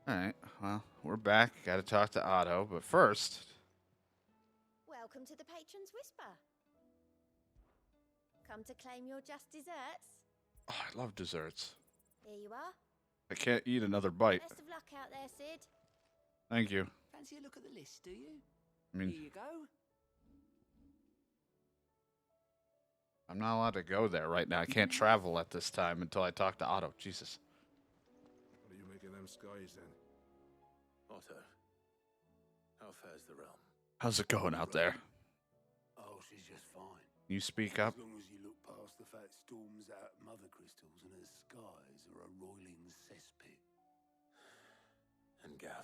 Alright, well, we're back. Gotta talk to Otto, but first. Welcome to the Patron's Whisper. Come to claim your just desserts? Oh, I love desserts. Here you are. I can't eat another bite. Best of luck out there, Sid. Thank you. Fancy a look at the list, do you? I mean, Here you go. I'm not allowed to go there right now. I can't travel at this time until I talk to Otto. Jesus. What are you making them skies then? Otto, how fares the realm? How's it going out there? Oh, she's just fine. You speak up? As long as you look past the fat storms out at mother crystals and her skies are a roiling cesspit. And Gav?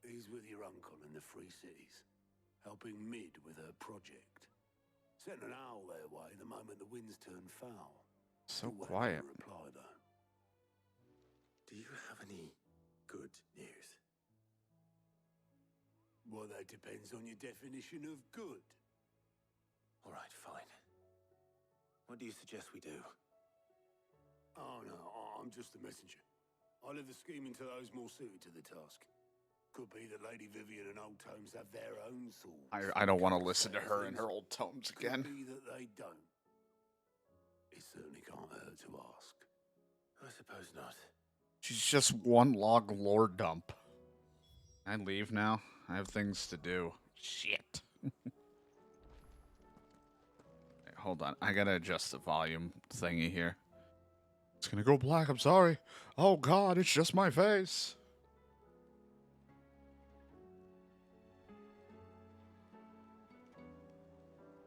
He's with your uncle in the Free Cities, helping Mid with her project. Sent an owl their way the moment the winds turned foul. So Still waiting quiet. for a reply, though. Do you have any good news? Well, that depends on your definition of good. All right, fine. What do you suggest we do? Oh, no, I'm just the messenger. I leave the scheming to those more suited to the task. Could be that Lady Vivian and Old Tomes have their own swords. I don't want to listen to her and her old tomes again. Could be that they don't. It certainly can't hurt to ask. I suppose not. She's just one log lore dump. I leave now. I have things to do. Shit. Hey, hold on. I gotta adjust the volume thingy here. It's gonna go black. I'm sorry. Oh God, it's just my face.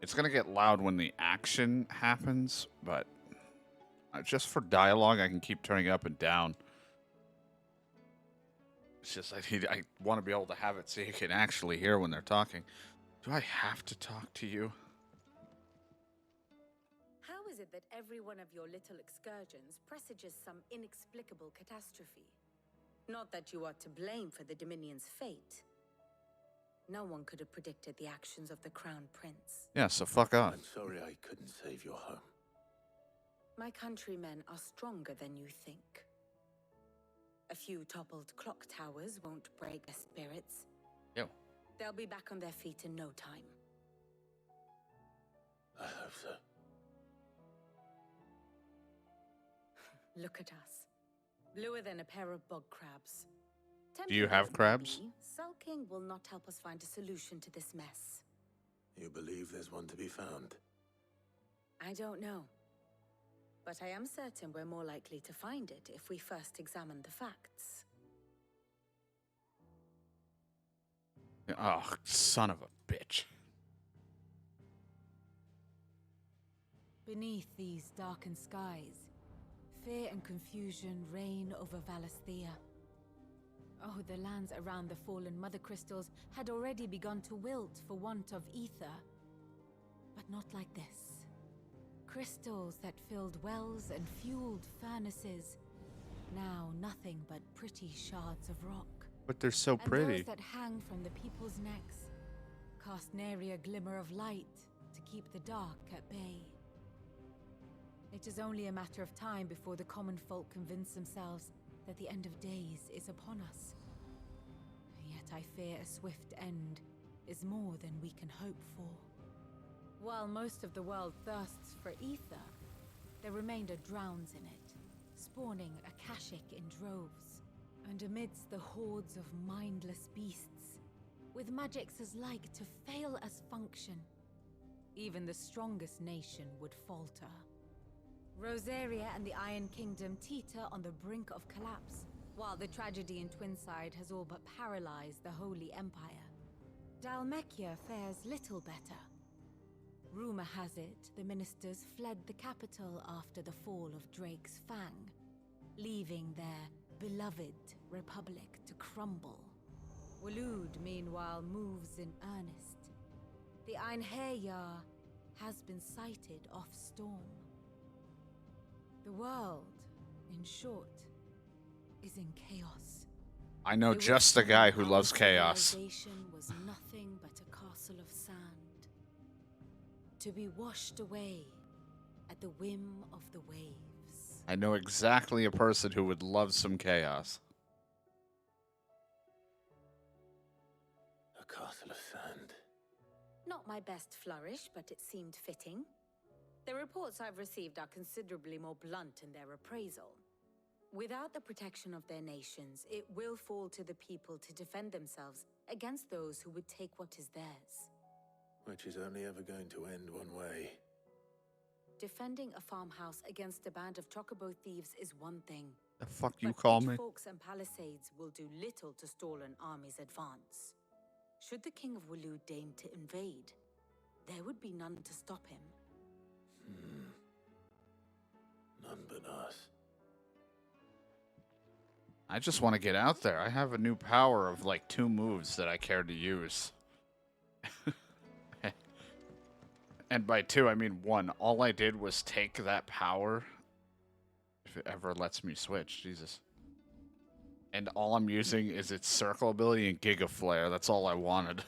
It's gonna get loud when the action happens, but just for dialogue, I can keep turning it up and down. It's just I want to be able to have it so you can actually hear when they're talking. Do I have to talk to you? How is it that every one of your little excursions presages some inexplicable catastrophe? Not that you are to blame for the Dominion's fate. No one could have predicted the actions of the Crown Prince. Yeah, so fuck off. I'm sorry I couldn't save your home. My countrymen are stronger than you think. A few toppled clock towers won't break their spirits. Yo. They'll be back on their feet in no time. I hope so. Look at us. Bluer than a pair of bog crabs. Do you have crabs? Sulking will not help us find a solution to this mess. You believe there's one to be found? I don't know. But I am certain we're more likely to find it if we first examine the facts. Oh, son of a bitch. Beneath these darkened skies, fear and confusion reign over Valisthea. Oh, the lands around the fallen mother crystals had already begun to wilt for want of ether. But not like this. Crystals that filled wells and fueled furnaces. Now nothing but pretty shards of rock. But they're so And pretty. those that hang from the people's necks cast nary a glimmer of light to keep the dark at bay. It is only a matter of time before the common folk convince themselves that the end of days is upon us. Yet I fear a swift end is more than we can hope for. While most of the world thirsts for ether, the remainder drowns in it, spawning Akashic in droves. And amidst the hordes of mindless beasts, with magics as like to fail as function, even the strongest nation would falter. Rosaria and the Iron Kingdom teeter on the brink of collapse, while the tragedy in Twinside has all but paralyzed the Holy Empire. Dalmekia fares little better. Rumor has it the ministers fled the capital after the fall of Drake's Fang, leaving their beloved republic to crumble. Waloed, meanwhile, moves in earnest. The Einherjar has been sighted off-storm. The world, in short, is in chaos. I know just the guy who loves chaos. Civilization was nothing but a castle of sand, to be washed away at the whim of the waves. I know exactly a person who would love some chaos. castle of sand. Not my best flourish, but it seemed fitting. The reports I've received are considerably more blunt in their appraisal. Without the protection of their nations, it will fall to the people to defend themselves against those who would take what is theirs. Which is only ever going to end one way. Defending a farmhouse against a band of chocobo thieves is one thing. The fuck you But call me? pitchforks and palisades will do little to stall an army's advance. Should the King of Waloed deign to invade, there would be none to stop him. None but us. I just want to get out there. I have a new power of like 2 moves that I care to use. And by 2, I mean 1. All I did was take that power. If it ever lets me switch, Jesus. And all I'm using is its circle ability and Giga Flare. That's all I wanted.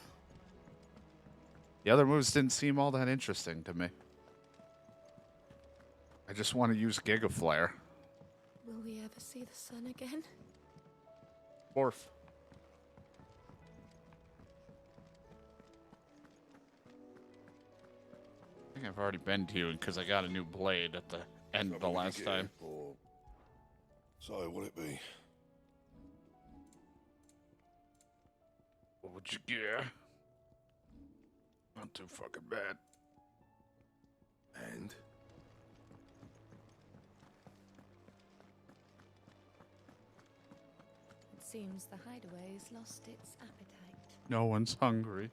The other moves didn't seem all that interesting to me. I just want to use Giga Flare. Will we ever see the sun again? Orf. I think I've already been to you because I got a new blade at the end of the last time. Or... So, what'll it be? What would you get? Not too fucking bad. And? It seems the hideaway has lost its appetite. No one's hungry.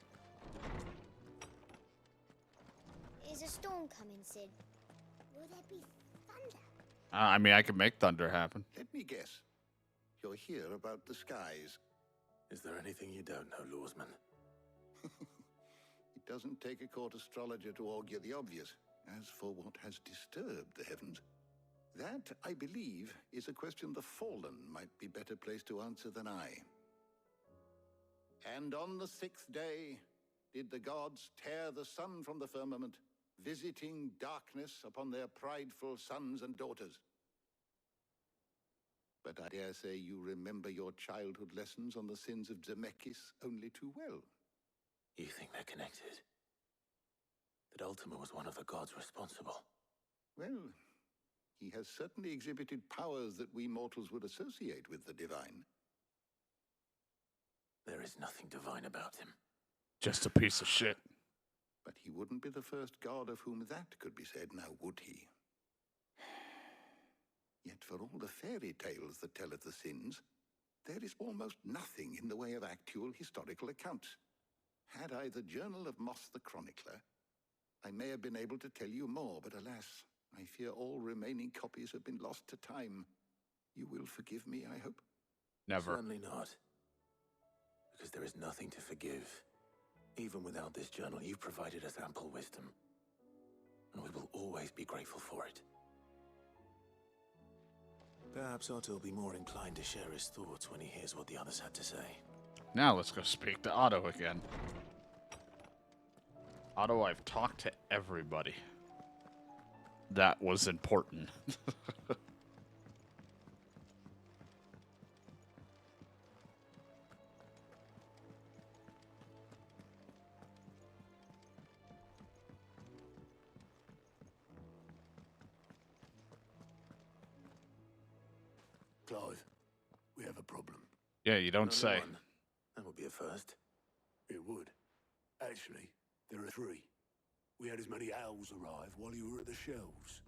Is a storm coming, Sid? Will there be thunder? I mean, I could make thunder happen. Let me guess. You're here about the skies. Is there anything you don't know, Lawsman? It doesn't take a court astrologer to augur the obvious. As for what has disturbed the heavens, that, I believe, is a question the Fallen might be better placed to answer than I. And on the 6th day did the gods tear the sun from the firmament, visiting darkness upon their prideful sons and daughters. But I dare say you remember your childhood lessons on the sins of Zemeckis only too well. You think they're connected? That Ultima was one of the gods responsible? Well, he has certainly exhibited powers that we mortals would associate with the divine. There is nothing divine about him. Just a piece of shit. But he wouldn't be the first god of whom that could be said, now would he? Yet for all the fairy tales that tell of the sins, there is almost nothing in the way of actual historical accounts. Had I the Journal of Moss the Chronicler, I may have been able to tell you more, but alas, I fear all remaining copies have been lost to time. You will forgive me, I hope? Never. Certainly not. Because there is nothing to forgive. Even without this journal, you've provided us ample wisdom. And we will always be grateful for it. Perhaps Otto will be more inclined to share his thoughts when he hears what the others had to say. Now let's go speak to Otto again. Otto, I've talked to everybody. That was important. Clive, we have a problem. Yeah, you don't Only say. one. That would be a first. It would. Actually, there are 3. We had as many owls arrive while you were at the shelves.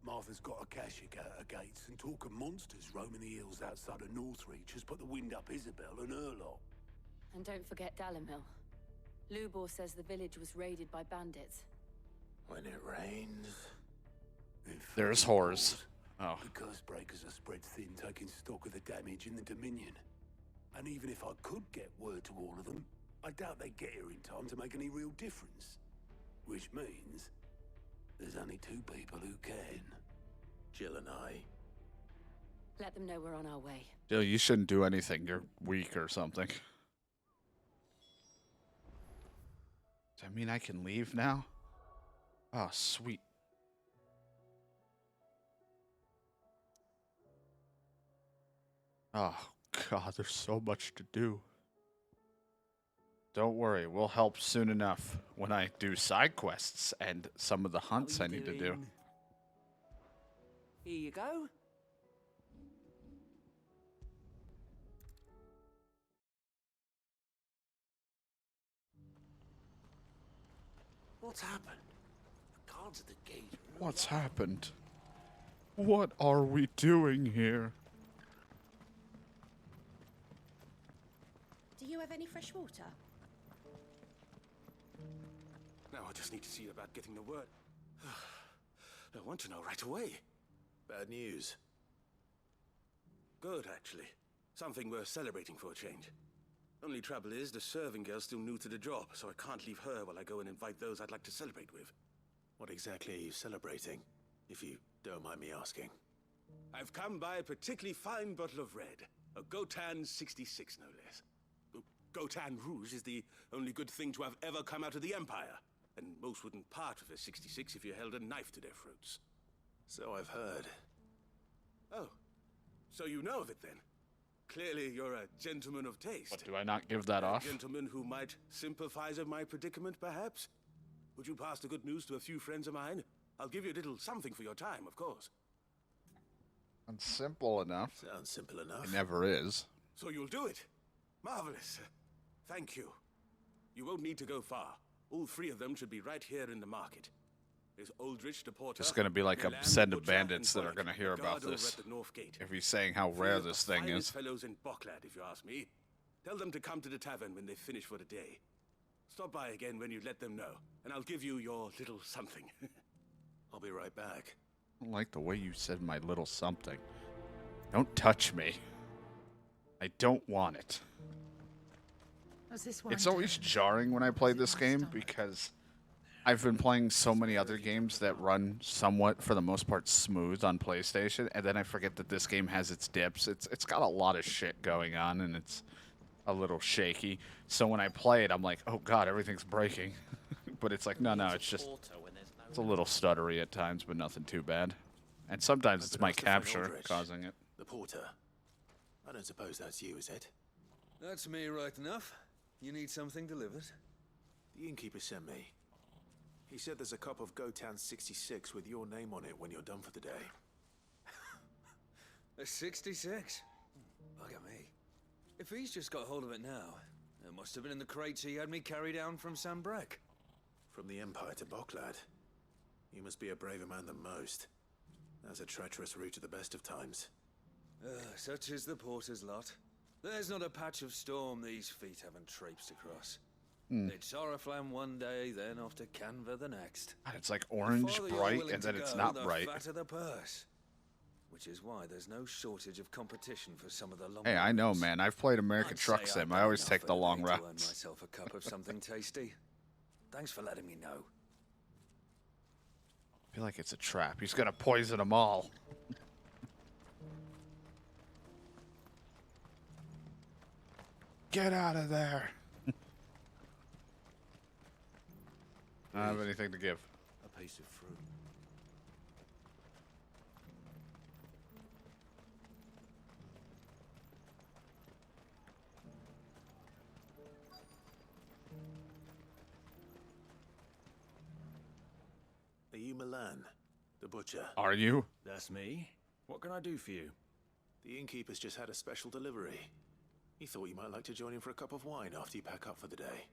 Martha's got a Kashik out her gates, and talk of monsters roaming the hills outside of Northreach has put the wind up Isabel and her lot. And don't forget Dalimil. Lubor says the village was raided by bandits. When it rains... There's whores. Oh. The curse breakers are spread thin, taking stock of the damage in the Dominion. And even if I could get word to all of them, I doubt they'd get here in time to make any real difference. Which means there's only 2 people who can. Jill and I. Let them know we're on our way. Jill, you shouldn't do anything. You're weak or something. Does that mean I can leave now? Oh, sweet. Oh, God, there's so much to do. Don't worry, we'll help soon enough when I do side quests and some of the hunts I need to do. Here you go. What's happened? The guards at the gate. What's happened? What are we doing here? Do you have any fresh water? Now I just need to see about getting the word. I want to know right away. Bad news. Good, actually. Something worth celebrating for a change. Only trouble is, the serving girl's still new to the job, so I can't leave her while I go and invite those I'd like to celebrate with. What exactly are you celebrating, if you don't mind me asking? I've come by a particularly fine bottle of red. A Gotan 66, no less. Gotan Rouge is the only good thing to have ever come out of the Empire. And most wouldn't part with a 66 if you held a knife to their throats. So I've heard. Oh, so you know of it then? Clearly you're a gentleman of taste. What, do I not give that off? A gentleman who might sympathize with my predicament, perhaps? Would you pass the good news to a few friends of mine? I'll give you a little something for your time, of course. It's simple enough. Sounds simple enough. It never is. So you'll do it? Marvelous. Thank you. You won't need to go far. All three of them should be right here in the market. There's Aldrich, the porter. It's going to be like a Milan, set of Butcher, bandits and that are Bullock, going to hear the about guard over this. at the north gate. If he's saying how Three rare of the this thing finest is. fellows in Boklad, if you ask me. Tell them to come to the tavern when they finish for the day. Stop by again when you let them know, and I'll give you your little something. I'll be right back. I don't like the way you said my little something. Don't touch me. I don't want it. It's always jarring when I play this game because I've been playing so many other games that run somewhat, for the most part, smooth on PlayStation, and then I forget that this game has its dips. It's got a lot of shit going on, and it's a little shaky. So when I play it, I'm like, oh god, everything's breaking. But it's like, no, it's just it's a little stuttery at times, but nothing too bad. And sometimes it's my capture causing it. The porter. I don't suppose that's you, is it? That's me right enough. You need something delivered? The innkeeper sent me. He said there's a cup of Gotan 66 with your name on it when you're done for the day. A 66? Look at me. If he's just got hold of it now, it must have been in the crates he had me carry down from Sambrek. From the Empire to Boklad. You must be a braver man than most. That's a treacherous route at the best of times. Such is the porter's lot. There's not a patch of storm these feet haven't traipsed across. It's Oriflamme one day, then off to Canva the next. It's like orange, The farther you're bright, willing and to then it's go, not the bright. fatter the purse. Which is why there's no shortage of competition for some of the long Hey, I know, routes. man. I've played American I'd Truck say I've Sim. I done always enough take for the the long day to earn routes. myself a cup of something tasty. Thanks for letting me know. I feel like it's a trap. He's gonna poison them all. Get out of there. I don't have anything to give. A piece of fruit. Are you Milan, the butcher? Are you? That's me. What can I do for you? The innkeeper's just had a special delivery. He thought you might like to join him for a cup of wine after you pack up for the day.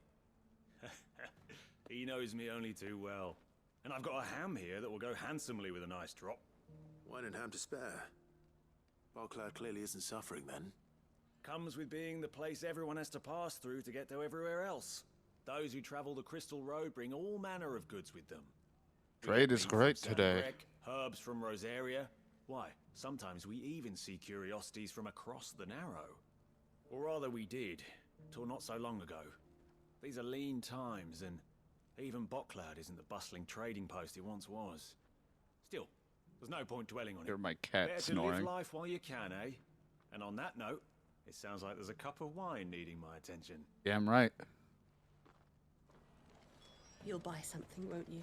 He knows me only too well. And I've got a ham here that will go handsomely with a nice drop. Wine and ham to spare. Boklad clearly isn't suffering then. Comes with being the place everyone has to pass through to get to everywhere else. Those who travel the Crystal Road bring all manner of goods with them. Trade is great today. Herbs from Rosaria. Why, sometimes we even see curiosities from across the Narrow. Or rather we did, till not so long ago. These are lean times, and even Boklad isn't the bustling trading post it once was. Still, there's no point dwelling on it. Hear my cat Better to snoring. live life while you can, eh? And on that note, it sounds like there's a cup of wine needing my attention. Damn right. You'll buy something, won't you?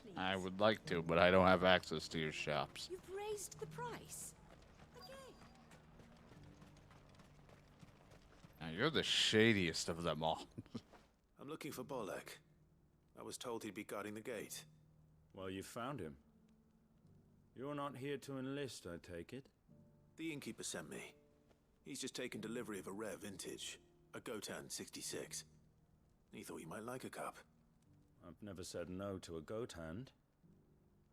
Please. I would like to, but I don't have access to your shops. You've raised the price. Again. Now, you're the shadiest of them all. looking for Bolek. I was told he'd be guarding the gate. Well, you found him. You're not here to enlist, I take it? The innkeeper sent me. He's just taken delivery of a rare vintage, a Gotan 66. He thought you might like a cup. I've never said no to a goat hand.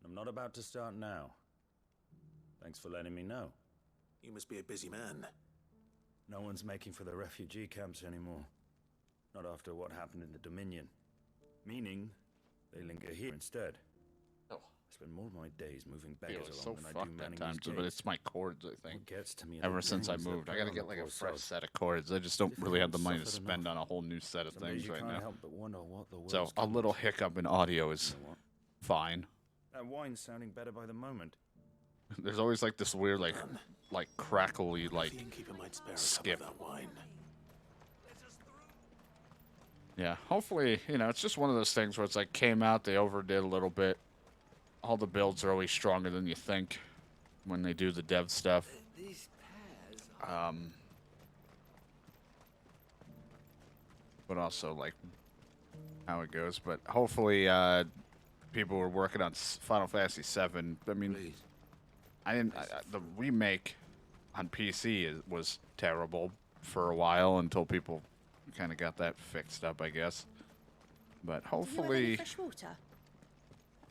I'm not about to start now. Thanks for letting me know. You must be a busy man. No one's making for the refugee camps anymore. Not after what happened in the Dominion. Meaning, they linger here instead. Oh. I spend more of my days moving I beggars feel along so than I do fucked manning at times, these but gates. it's my cords, I think. What gets to me Ever since I moved, I gotta get like a fresh set of cords. I just don't really have the money to spend on a whole new set of things right now. So a little hiccup in audio is fine. That wine's sounding better by the moment. There's always like this weird like crackly like The innkeeper might spare a skip. cup of that wine. Yeah, hopefully, you know, it's just one of those things where it's like came out, they overdid a little bit. All the builds are always stronger than you think when they do the dev stuff. But also like how it goes. But hopefully, people were working on Final Fantasy VII. I mean, the remake on PC was terrible for a while until people kind of got that fixed up, I guess. But hopefully, fresh water?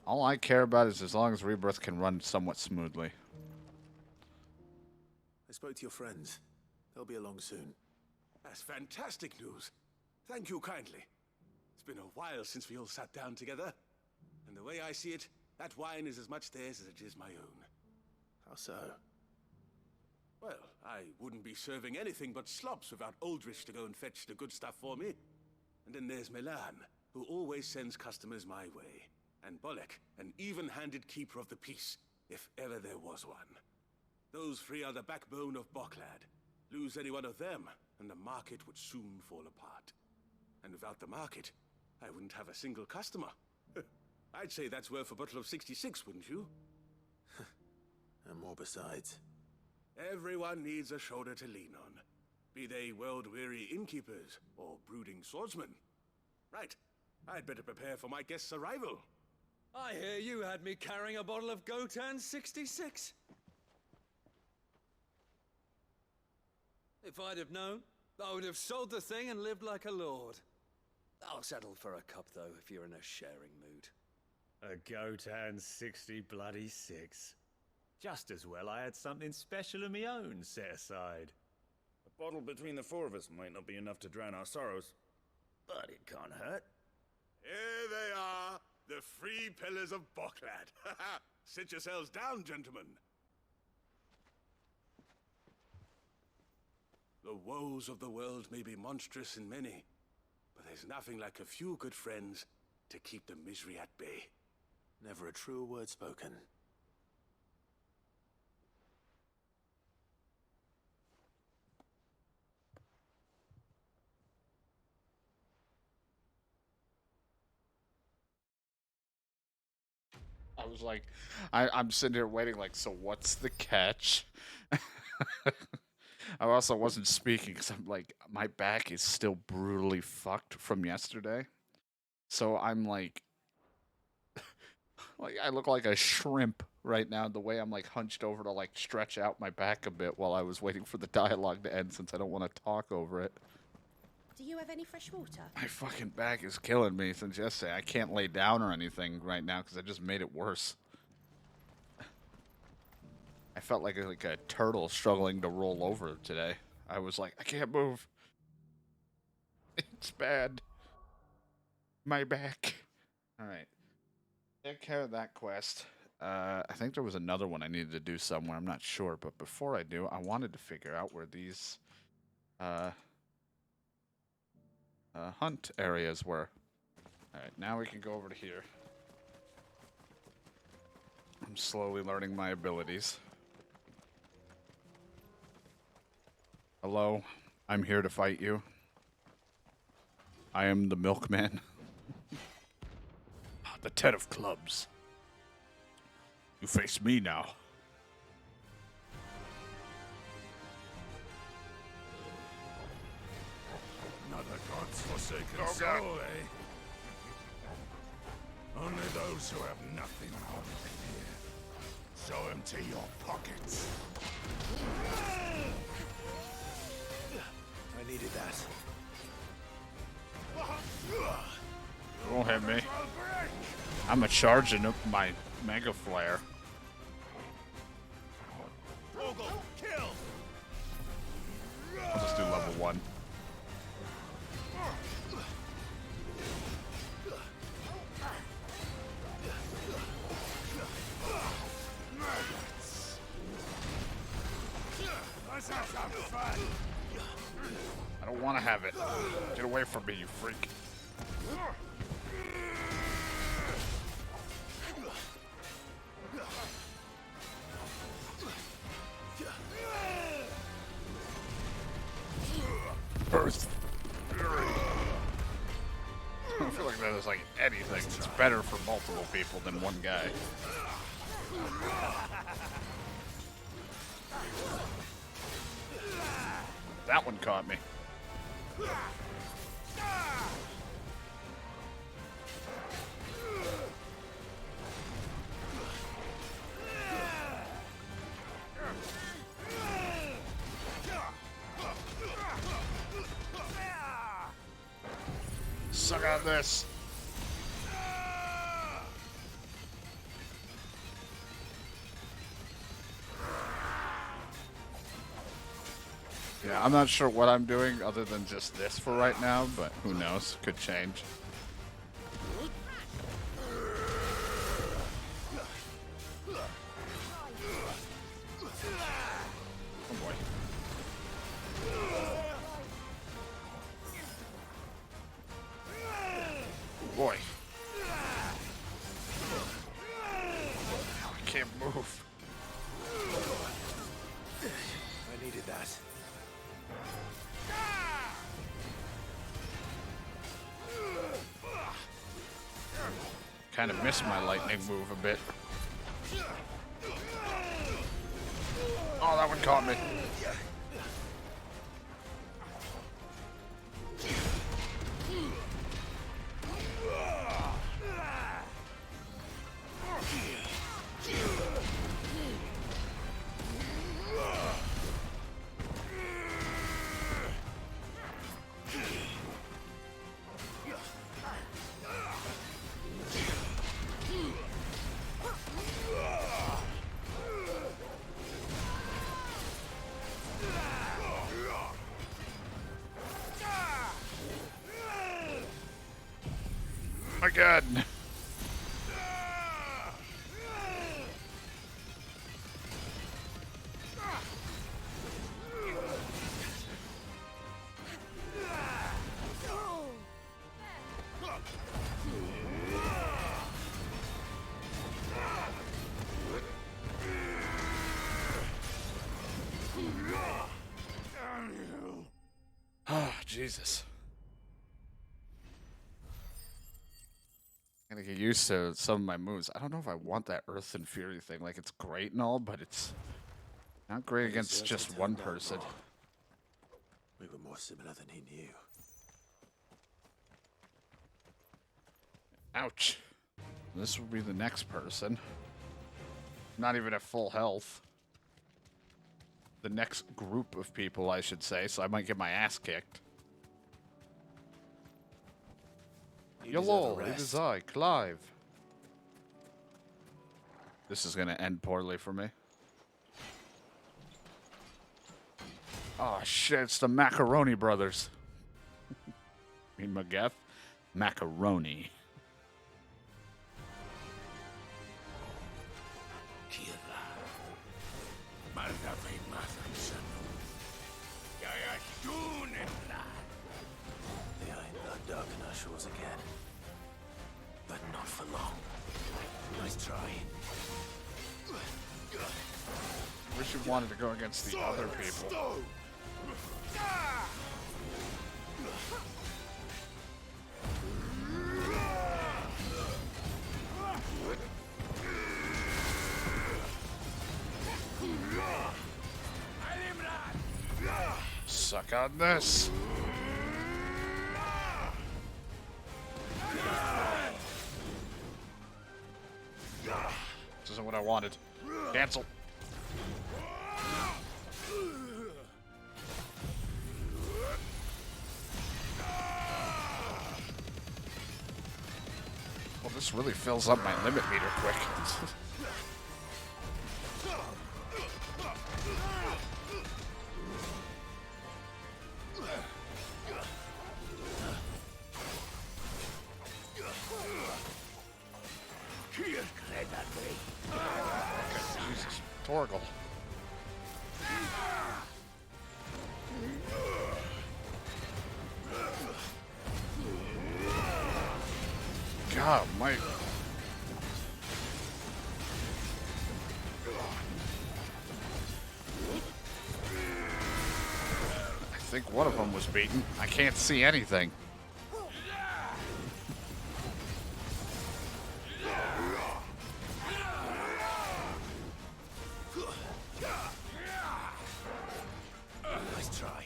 all I care about is as long as Rebirth can run somewhat smoothly. I spoke to your friends. They'll be along soon. That's fantastic news. Thank you kindly. It's been a while since we all sat down together. And the way I see it, that wine is as much theirs as it is my own. How so? Well, I wouldn't be serving anything but slops without Aldrich to go and fetch the good stuff for me. And then there's Milan, who always sends customers my way. And Bolek, an even-handed keeper of the peace, if ever there was one. Those three are the backbone of Boklad. Lose any one of them, and the market would soon fall apart. And without the market, I wouldn't have a single customer. I'd say that's worth a bottle of 66, wouldn't you? And more besides. Everyone needs a shoulder to lean on. Be they world-weary innkeepers or brooding swordsmen. Right. I'd better prepare for my guest's arrival. I hear you had me carrying a bottle of Gotan 66. If I'd have known, I would have sold the thing and lived like a lord. I'll settle for a cup, though, if you're in a sharing mood. A Gotan 66. Just as well I had something special of my own set aside. A bottle between the four of us might not be enough to drown our sorrows, but it can't hurt. Here they are, the three pillars of Boklad. Sit yourselves down, gentlemen. The woes of the world may be monstrous in many, but there's nothing like a few good friends to keep the misery at bay. Never a truer word spoken. I was like, I'm sitting here waiting like, so what's the catch? I also wasn't speaking because I'm like, my back is still brutally fucked from yesterday. So I'm like I look like a shrimp right now, the way I'm like hunched over to like stretch out my back a bit while I was waiting for the dialogue to end since I don't want to talk over it. Do you have any fresh water? My fucking back is killing me since yesterday. I can't lay down or anything right now because I just made it worse. I felt like a turtle struggling to roll over today. I was like, I can't move. It's bad. My back. All right. Take care of that quest. I think there was another one I needed to do somewhere. I'm not sure. But before I do, I wanted to figure out where these hunt areas were. All right. Now we can go over to here. I'm slowly learning my abilities. Hello, I'm here to fight you. I am the milkman. The 10 of clubs. You face me now. Another god's Forsaken Oh, soul, God. eh? Only those who have nothing more to fear. So empty your pockets. I needed that. Won't hit me. I'm a charging up my Mega Flare. Kill! I'll just do level 1. Let's have some fun. I don't want to have it. Get away from me, you freak. Earth Fury. I don't feel like that is like anything. It's better for multiple people than one guy. That one caught me. Suck on this. Yeah, I'm not sure what I'm doing other than just this for right now, but who knows? Could change. Oh boy. Boy. I can't move. I needed that. Kind of missed my lightning move a bit. Oh, that one caught me. My God. Oh, Jesus. I'm gonna get used to some of my moves. I don't know if I want that Earth and Fury thing. Like, it's great and all, but it's not great against just one person. We were more similar than he knew. Ouch. This will be the next person. Not even at full health. The next group of people, I should say, so I might get my ass kicked. Hello, it is I, Clive. This is gonna end poorly for me. Oh shit, it's the Macaroni Brothers. I mean, McGuff? Macaroni. Behind the darkener shores again. But not for long. Nice try. Wish you wanted to go against the other people. Suck on this. wasn't what I wanted. Cancel. Well, this really fills up my limit meter quick. Jesus, Torgal. God, my... I think one of them was beaten. I can't see anything. Nice try.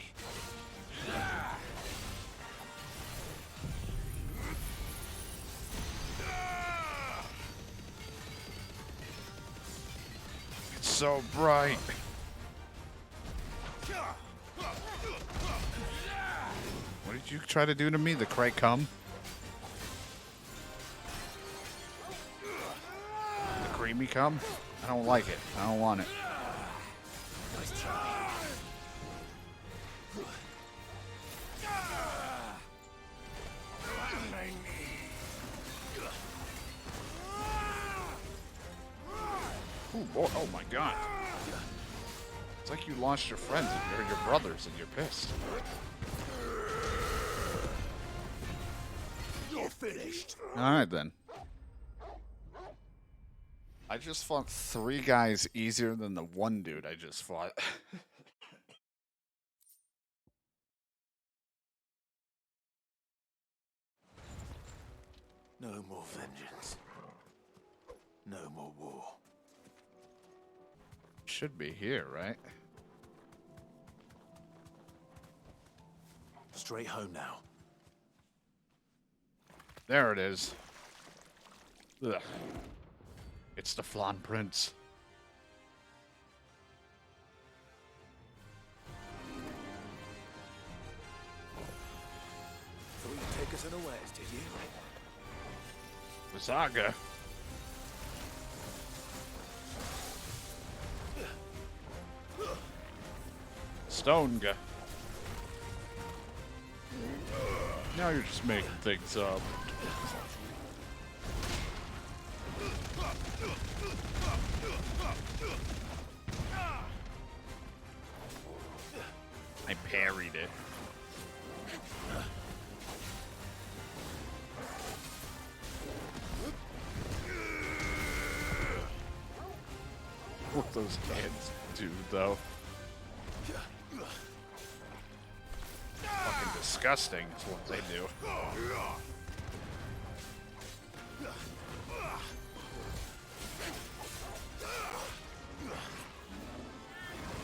It's so bright. What did you try to do to me, the cray cum? The creamy cum? I don't like it. I don't want it. Nice try. Ooh, boy. Oh my god. It's like you launched your friends or your brothers and you're pissed. You're finished. Alright then. I just fought 3 guys easier than the one dude I just fought. No more vengeance. No more war. Should be here, right? Straight home now. There it is. Ugh. It's the Flan Prince. Thought you'd take us unawares, did you? Visaga. Stonega. Now you're just making things up. I parried it. What those hands do, though. Fucking disgusting is what they do.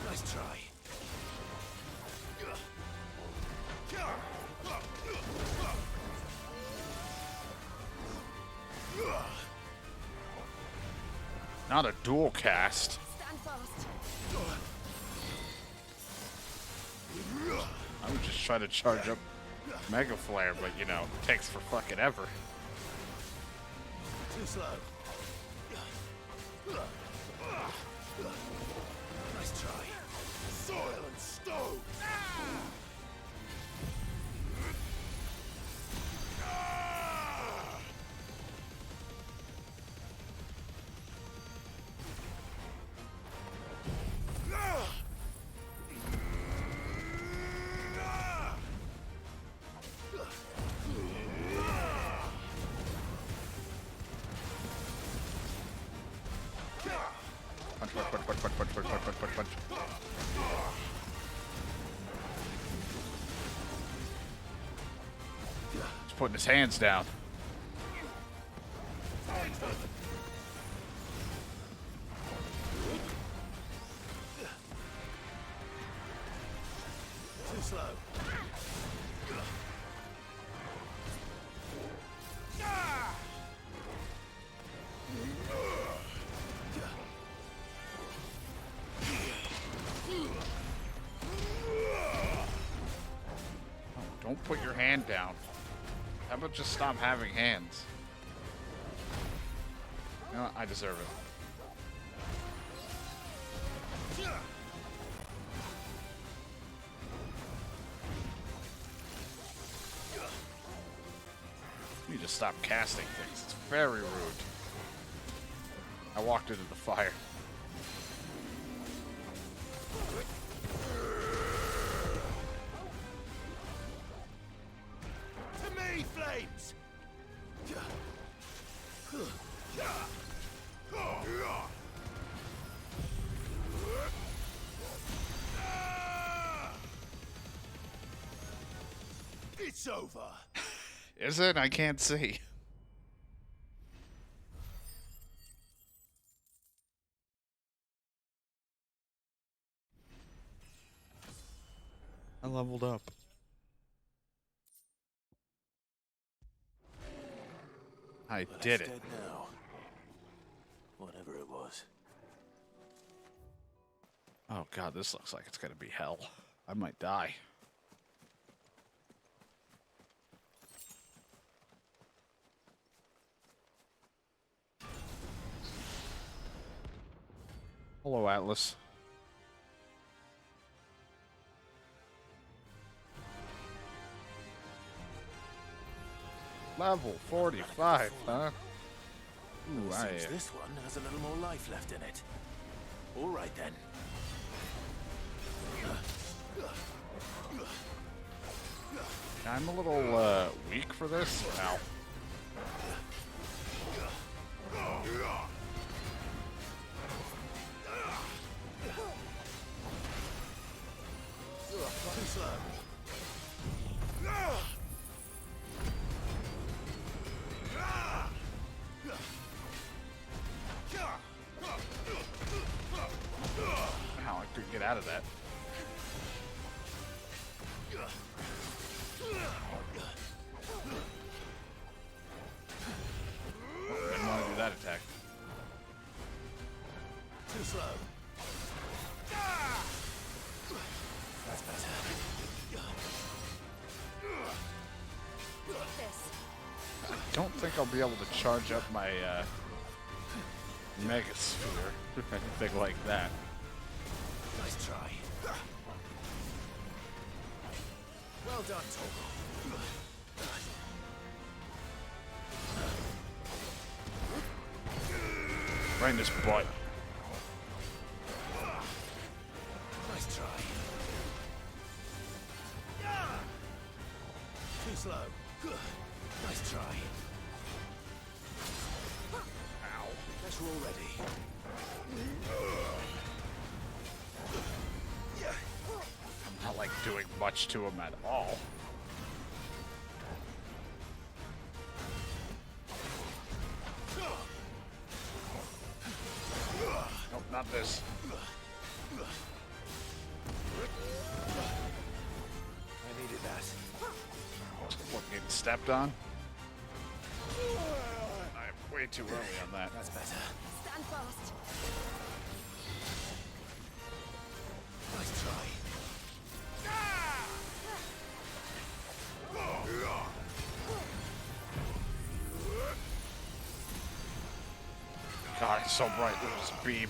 Nice try. Not a dual cast. Stand fast. I would just try to charge up Mega Flare, but you know, it takes for fucking ever. Too slow. Nice try. Soil and stone. Punch. He's putting his hands down. Too slow. Don't put your hand down. How about just stop having hands? You know what? I deserve it. You just stop casting things. It's very rude. I walked into the fire. To me, flames! It's over. Is it? I can't see. I leveled up. I did it. Dead now. Whatever it was. Oh god, this looks like it's gonna be hell. I might die. Hello, Atlas. Level 45, huh? Ooh, Seems this one has a little more life left in it. All right then. I'm a little weak for this. Ow. Too slow. How I could get out of that. Oh, didn't want to do that attack. Too slow. That's better. I don't think I'll be able to charge up my Mega Sphere or anything like that. Nice try. Well done, Torgal. Right in his butt. Nice try. Too slow. Nice try. Ow. Guess we're all ready. I'm not like doing much to him at all. Nope, not this. I needed that. What, getting stepped on? I'm way too early on that. That's better. Stand fast. Nice try. God, it's so bright. Look at this beam.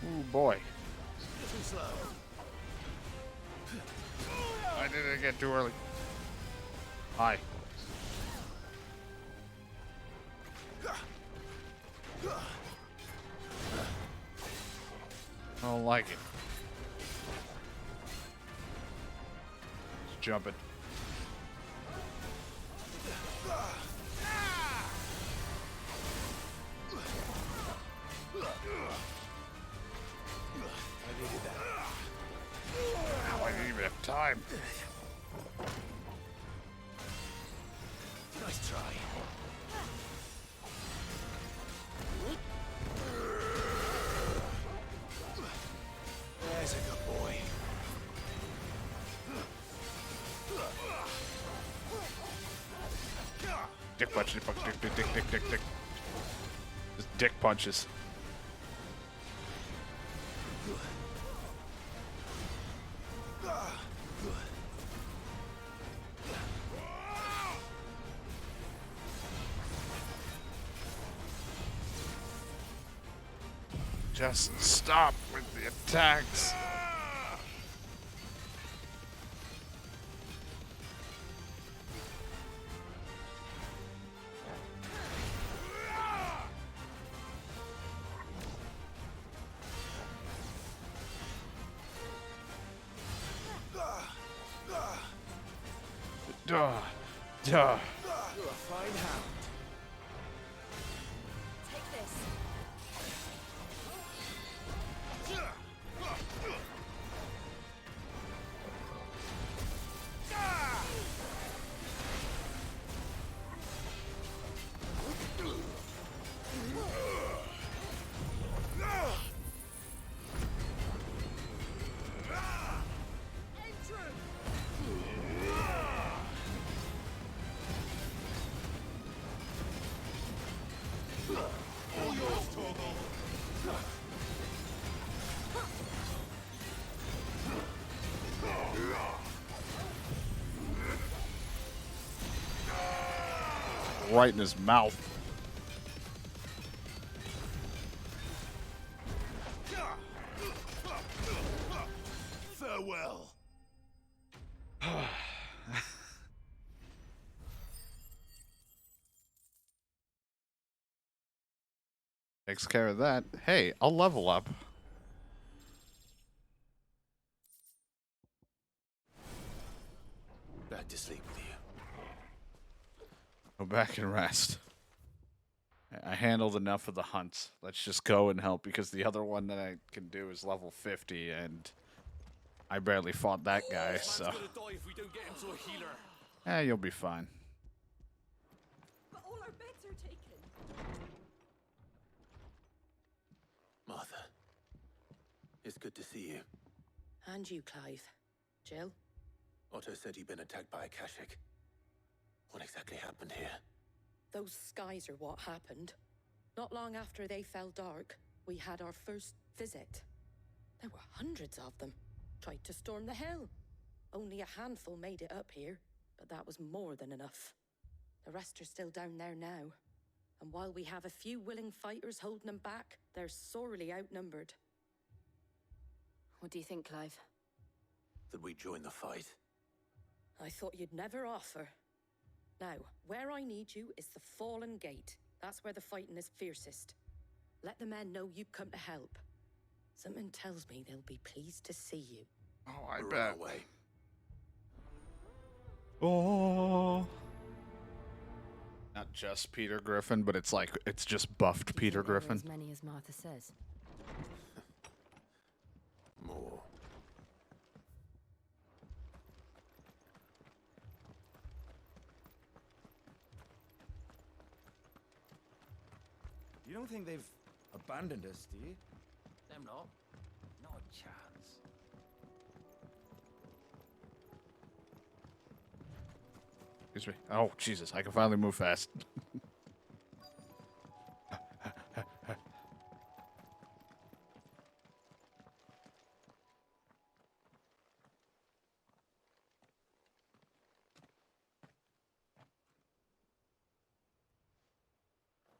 Ooh, boy. Too slow. I didn't get too early. Hi. I don't like it. Just jumping. I needed that. Ow, I didn't even have time. Nice try. There's a good boy. Dick punch, dick punch, dick. Just dick punches. Just stop with the attacks. Duh. You're a fine hound. Take this. Right in his mouth. Farewell. Takes care of that. Hey, I'll level up. Back to sleep with you. Go back and rest. I handled enough of the hunts. Let's just go and help, because the other one that I can do is level 50, and I barely fought that guy, so... Man's gonna die if we don't get him to a healer. You'll be fine. But all our beds are taken. Martha, it's good to see you. And you, Clive. Jill? Otto said you'd been attacked by a Kashik. What exactly happened here? Those skies are what happened. Not long after they fell dark, we had our first visit. There were hundreds of them. Tried to storm the hill. Only a handful made it up here, but that was more than enough. The rest are still down there now. And while we have a few willing fighters holding them back, they're sorely outnumbered. What do you think, Clive? That we join the fight? I thought you'd never offer. Now, where I need you is the Fallen Gate. That's where the fighting is fiercest. Let the men know you've come to help. Something tells me they'll be pleased to see you. Oh, I We're bet. on our way. Oh. Not just Peter Griffin, but it's like, it's just buffed Peter Griffin. As many as Martha says. More. You don't think they've abandoned us, do you? Them not. Not a chance. Excuse me. Oh, Jesus. I can finally move fast.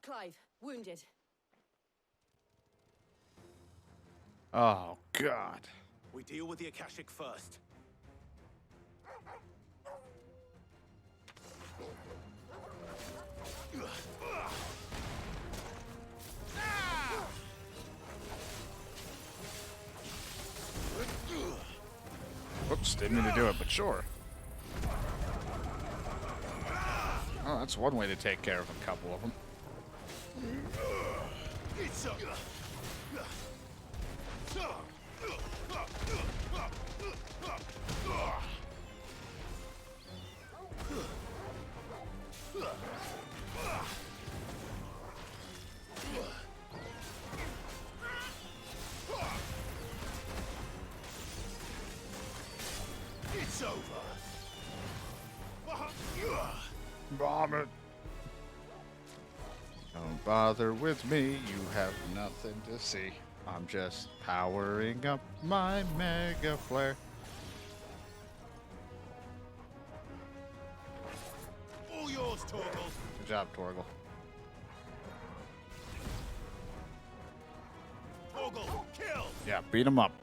Clive, wounded. Oh, God. We deal with the Akashic first. Whoops, didn't mean to do it, but sure. Oh, that's one way to take care of a couple of them. It's up. bomb it. Don't bother with me, you have nothing to see. I'm just powering up my mega flare. All yours, Torgal. Good job, Torgal. Torgal, kill! Yeah, beat him up.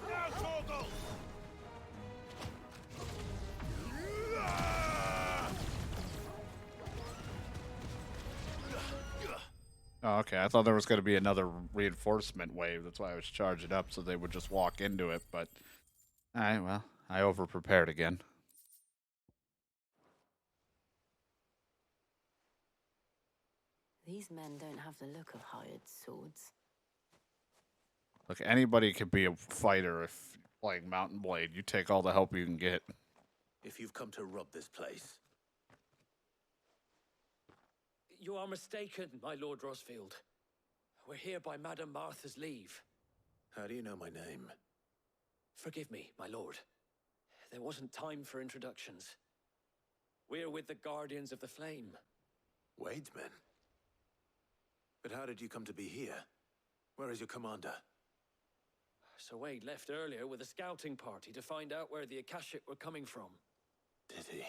Now, Torgal! Oh, okay. I thought there was going to be another reinforcement wave. That's why I was charging up so they would just walk into it. But, all right, well, I over-prepared again. These men don't have the look of hired swords. Look, anybody could be a fighter if you're playing Mountain Blade. You take all the help you can get. If you've come to rob this place, You are mistaken, my Lord Rosfield. We're here by Madame Martha's leave. how do you know my name? Forgive me, my lord. There wasn't time for introductions. We're with the Guardians of the Flame. Wade's men? But how did you come to be here? Where is your commander? Sir Wade left earlier with a scouting party to find out where the Akashic were coming from. Did he?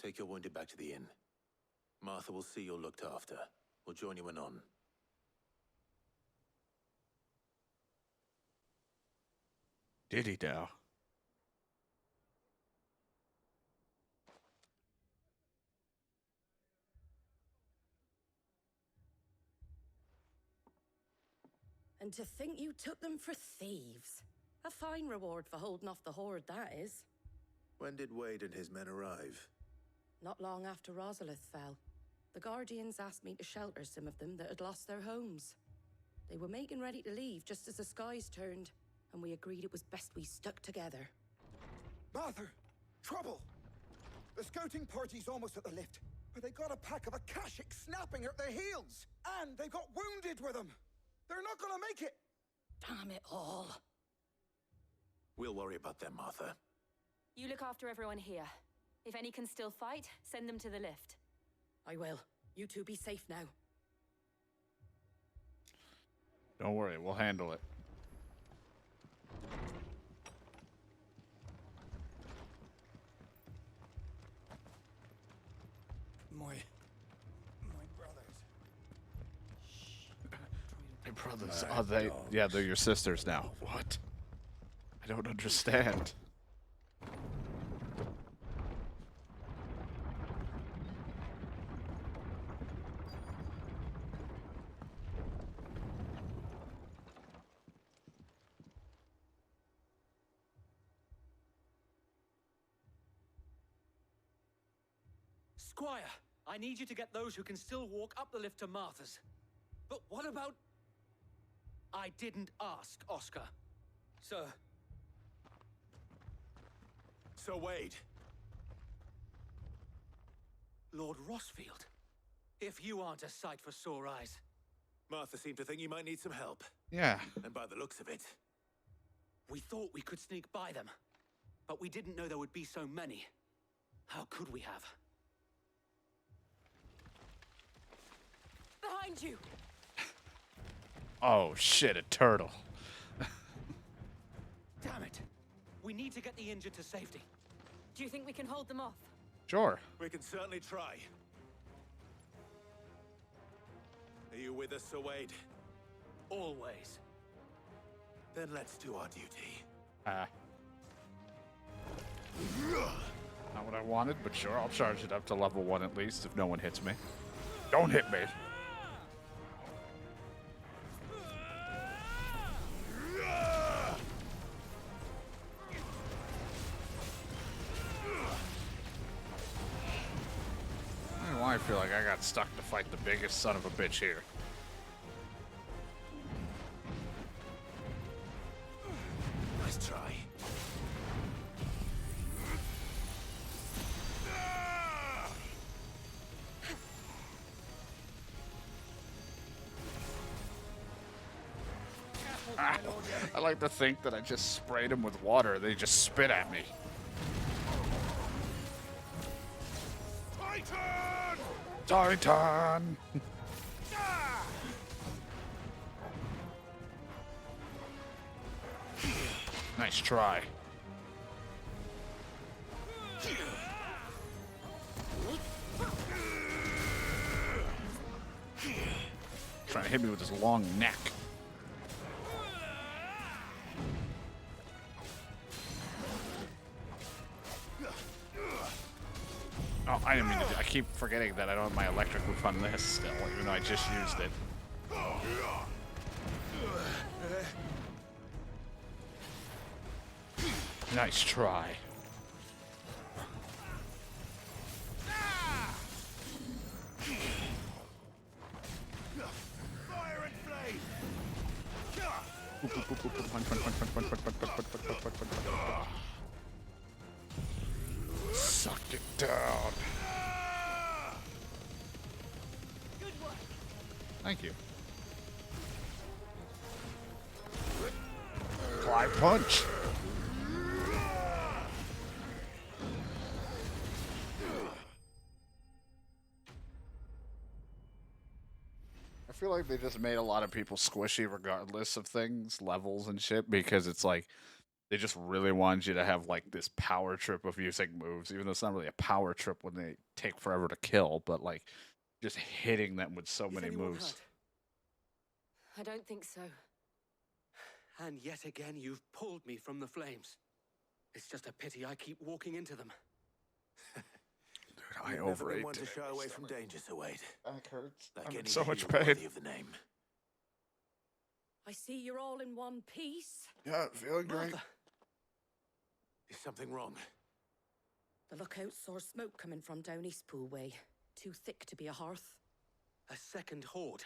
Take your wounded back to the inn. Martha will see you're looked after. We'll join you anon. Did he now? And to think you took them for thieves. A fine reward for holding off the horde, that is. When did Wade and his men arrive? Not long after Rosalith fell. The Guardians asked me to shelter some of them that had lost their homes. They were making ready to leave just as the skies turned, and we agreed it was best we stuck together. Martha! Trouble! The scouting party's almost at the lift, but they got a pack of Akashic snapping at their heels! And they got wounded with them! They're not gonna make it! Damn it all! We'll worry about them, Martha. You look after everyone here. If any can still fight, send them to the lift. I will. You two be safe now. Don't worry, we'll handle it. My brothers. My brothers. Are they? Yeah, they're your sisters now. What? I don't understand. Squire, I need you to get those who can still walk up the lift to Martha's. But what about... I didn't ask, Oscar. Sir. Sir Wade. Lord Rosfield. If you aren't a sight for sore eyes. Martha seemed to think you might need some help. Yeah. And by the looks of it... We thought we could sneak by them. But we didn't know there would be so many. How could we have? Behind you! Oh shit, a turtle. Damn it! We need to get the injured to safety. Do you think we can hold them off? Sure. We can certainly try. Are you with us, Sir Wade? Always. Then let's do our duty. Not what I wanted, but sure, I'll charge it up to level 1 at least if no one hits me. Don't hit me. I don't know why I feel like I got stuck to fight the biggest son of a bitch here. Nice try. I like to think that I just sprayed him with water. They just spit at me. Titan! Titan! Nice try. Trying to hit me with his long neck. Oh, I didn't mean to do. I keep forgetting that I don't have my electric move on this still, even though I just used it. Nice try. Fire and flame! Sucked it down. Thank you. Clive punch. I feel like they just made a lot of people squishy regardless of things, levels and shit, because it's like they just really wanted you to have like this power trip of using moves, even though it's not really a power trip when they take forever to kill, but like just hitting them with so many moves. I don't think so. And yet again, you've pulled me from the flames. It's just a pity I keep walking into them. I You've never been overate one to today. shy away from danger, Sir Wade. Back hurts. Like I'm in any so much heel pain. worthy of the name. I see you're all in one piece. Yeah, feeling great. Martha, is something wrong? The lookout saw smoke coming from down Eastpool way. Too thick to be a hearth. A second horde.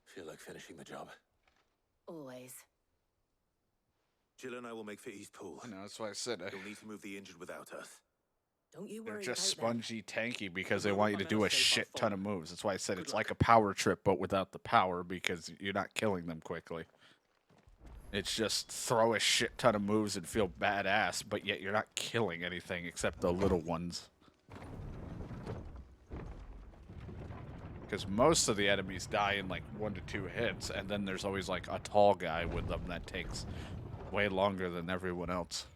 Feel like finishing the job. Always. Jill and I will make for Eastpool. I know, that's why I said You'll need to move the injured without us. Don't you they're worry just about them. spongy tanky because they want you to do a shit ton of moves. That's why I said it's like a power trip, but without the power because you're not killing them quickly. It's just throw a shit ton of moves and feel badass, but yet you're not killing anything except the little ones. Because most of the enemies die in like 1 to 2 hits, and then there's always like a tall guy with them that takes way longer than everyone else.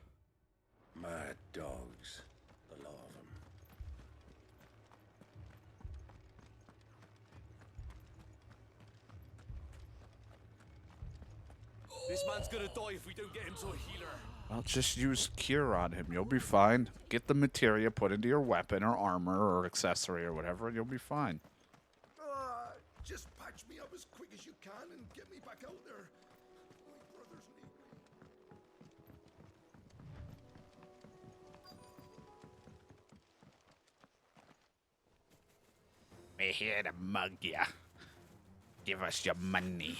Mad dogs. The law of them. This man's gonna die if we don't get him to a healer. Well, just use Cure on him. You'll be fine. Get the materia put into your weapon or armor or accessory or whatever, and you'll be fine. Just patch me up as quick as you can and get me back out there. My brothers need me. We're here to mug ya. Give us your money.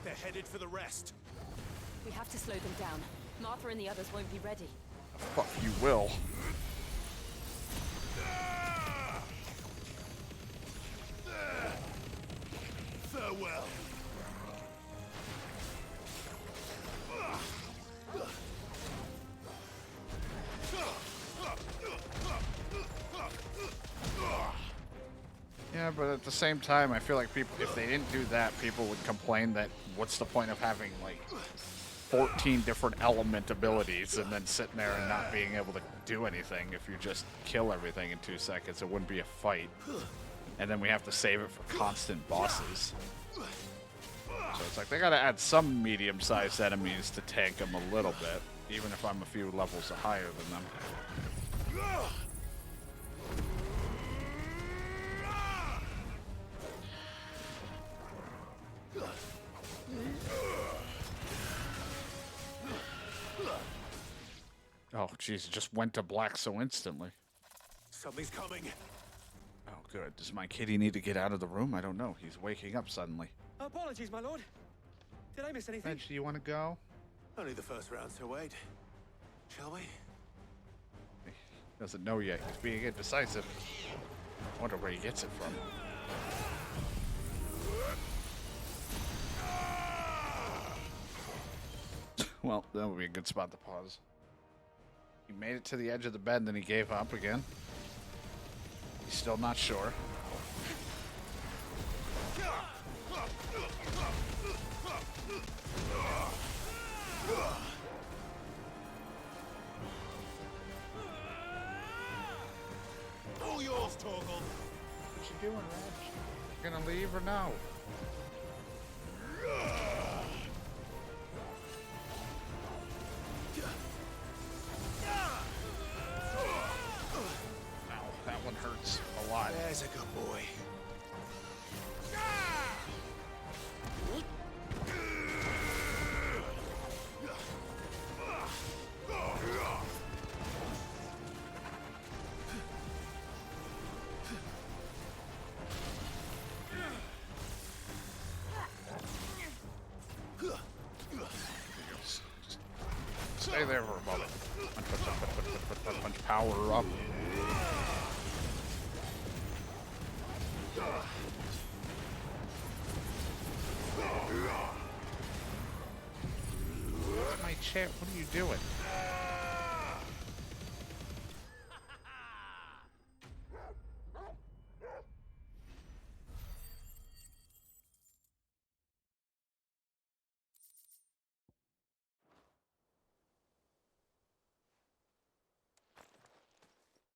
They're headed for the rest. We have to slow them down. Martha and the others won't be ready. Fuck you will. Farewell. Yeah, but at the same time, I feel like people, if they didn't do that, people would complain that what's the point of having like 14 different element abilities and then sitting there and not being able to do anything. If you just kill everything in 2 seconds, it wouldn't be a fight. And then we have to save it for constant bosses. So it's like they gotta add some medium-sized enemies to tank them a little bit, even if I'm a few levels higher than them. Oh, jeez, it just went to black so instantly. Something's coming. Oh, good. Does my kitty need to get out of the room? I don't know. He's waking up suddenly. Apologies, my lord. Did I miss anything? Reg, do you want to go? Only the first round, Sir Wade. Shall we? He doesn't know yet. He's being indecisive. I wonder where he gets it from. Well, that would be a good spot to pause. He made it to the edge of the bed, and then he gave up again. Still not sure. All yours, Torgal. What you doing, Reg? You gonna leave or no? Ow, that one hurts a lot. There's a good boy. Stay there for a moment. Punch, power up. My chair, what are you doing?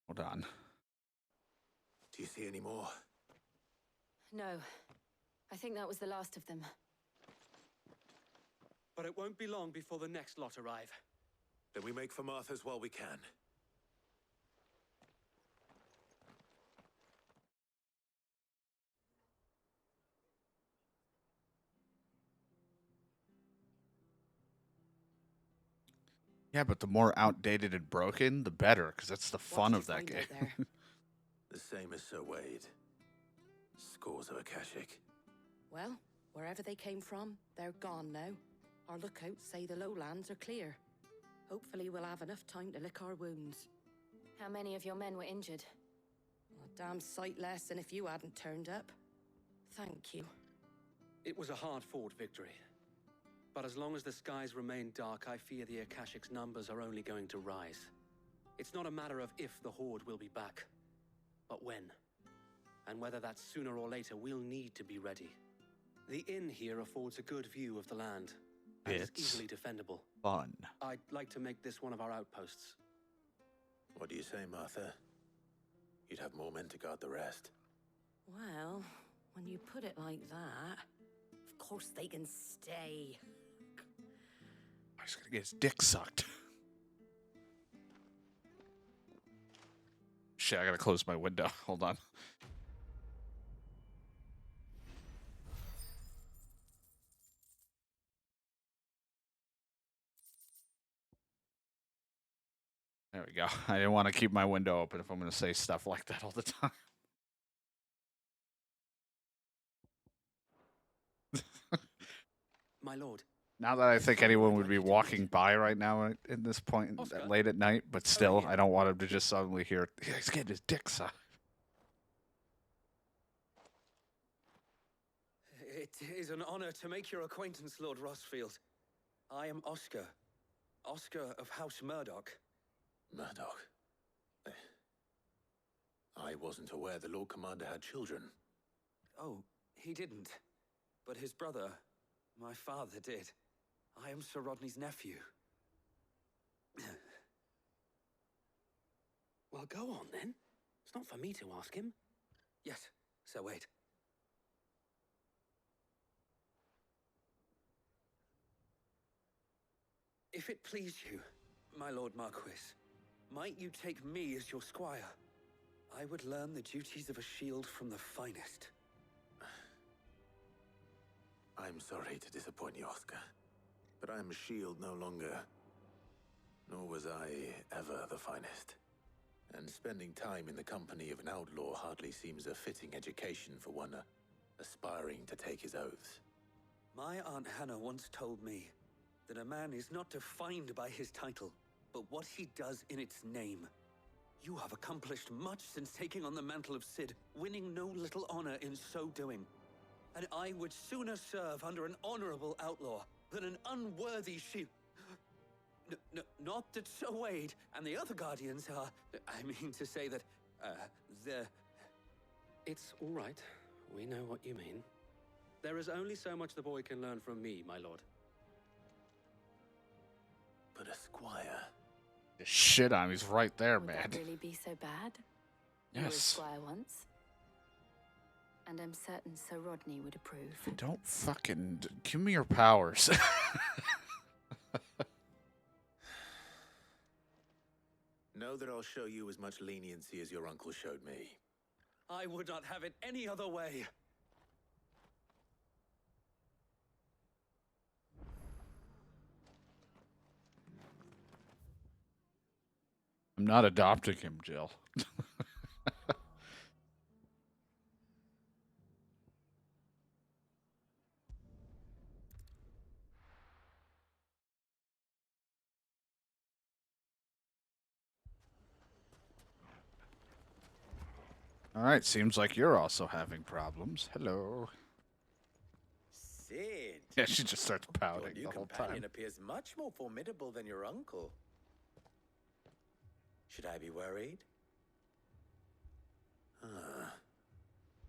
Hold on. Do you see any more? No. I think that was the last of them. But it won't be long before the next lot arrive. Then we make for Martha's while we can. Yeah, but the more outdated and broken, the better, because that's the fun of that game. The same as Sir Wade. Scores of Akashic. Well, wherever they came from, they're gone now. Our lookouts say the lowlands are clear. Hopefully we'll have enough time to lick our wounds. How many of your men were injured? A damn sight less than if you hadn't turned up. Thank you. It was a hard-fought victory. But as long as the skies remain dark, I fear the Akashic's numbers are only going to rise. It's not a matter of if the Horde will be back, but when. And whether that's sooner or later, we'll need to be ready. The inn here affords a good view of the land. And is easily defendable. Fun. I'd like to make this one of our outposts. What do you say, Martha? You'd have more men to guard the rest. Well, when you put it like that, of course they can stay. He's gonna get his dick sucked. Shit, I gotta close my window. Hold on. There we go. I didn't want to keep my window open if I'm going to say stuff like that all the time. My lord. Now that I think anyone would be walking by right now in this point late at night, but still, I don't want him to just suddenly hear, yeah, he's getting his dick sucked. It is an honor to make your acquaintance, Lord Rossfield. I am Oscar. Oscar of House Murdoch. Murdoch? I wasn't aware the Lord Commander had children. Oh, he didn't. But his brother, my father, did. I am Sir Rodney's nephew. Well, go on then. It's not for me to ask him. Yes, Sir Wade. If it please you, my Lord Marquis, might you take me as your squire? I would learn the duties of a shield from the finest. I'm sorry to disappoint you, Oscar, but I am a shield no longer. Nor was I ever the finest. And spending time in the company of an outlaw hardly seems a fitting education for one aspiring to take his oaths. My Aunt Hannah once told me that a man is not defined by his title, but what he does in its name. You have accomplished much since taking on the mantle of Cid, winning no little honor in so doing. And I would sooner serve under an honorable outlaw than an unworthy shield. Not that Sir Wade and the other guardians are... I mean to say that, It's all right. We know what you mean. There is only so much the boy can learn from me, my lord. But a squire. Shit on him. He's right there, Would man. that really be so bad? You were a Yes. squire once. And I'm certain Sir Rodney would approve. Don't fucking give me your powers. Know that I'll show you as much leniency as your uncle showed me. I would not have it any other way. I'm not adopting him, Jill. All right, seems like you're also having problems. Hello. Sid. Yeah, she just starts pouting Your new the whole companion time. appears much more formidable than your uncle. Should I be worried?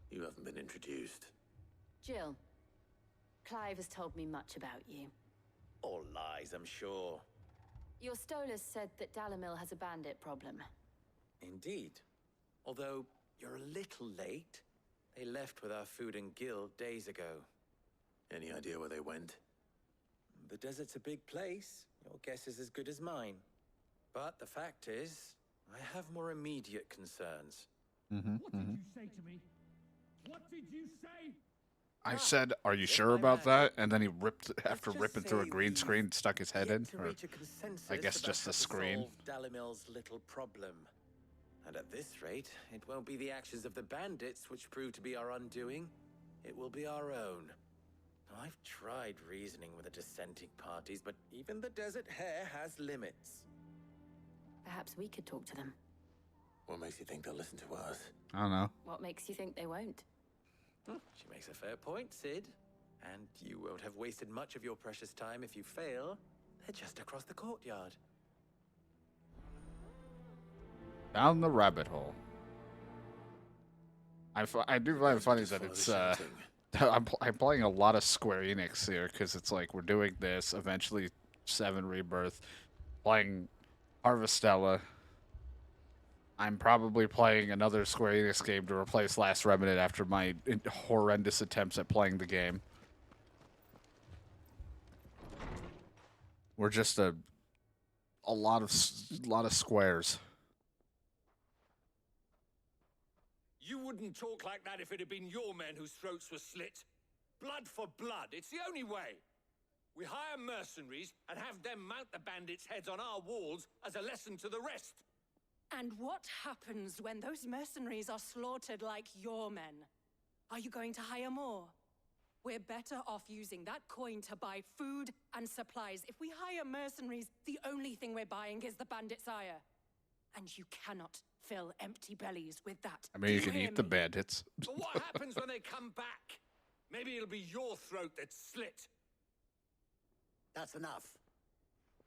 You haven't been introduced. Jill, Clive has told me much about you. All lies, I'm sure. Your Stolas said that Dalimil has a bandit problem. Indeed. Although you're a little late. They left with our food and guild days ago. Any idea where they went? The desert's a big place. Your guess is as good as mine. But the fact is, I have more immediate concerns. What did you say to me? What did you say? I said, "Are you sure about that?" And then he ripped after ripping through a green screen, stuck his head in. To Or, reach a consensus I guess about just how a to screen. solve Dalimil's little problem. And at this rate, it won't be the actions of the bandits which prove to be our undoing. It will be our own. Now, I've tried reasoning with the dissenting parties, but even the Desert Hare has limits. Perhaps we could talk to them. What makes you think they'll listen to us? I don't know. What makes you think they won't? She makes a fair point, Sid. And you won't have wasted much of your precious time if you fail. They're just across the courtyard. Down the rabbit hole. I do find it funny that it's I'm playing a lot of Square Enix here because it's like we're doing this eventually 7 Rebirth, playing Harvestella. I'm probably playing another Square Enix game to replace Last Remnant after my horrendous attempts at playing the game. We're just a lot of squares. You wouldn't talk like that if it had been your men whose throats were slit. Blood for blood, it's the only way. We hire mercenaries and have them mount the bandits' heads on our walls as a lesson to the rest. And what happens when those mercenaries are slaughtered like your men? Are you going to hire more? We're better off using that coin to buy food and supplies. If we hire mercenaries, the only thing we're buying is the bandit's ire. And you cannot fill empty bellies with that. I mean, you can eat the bandits. But what happens when they come back? Maybe it'll be your throat that's slit. That's enough.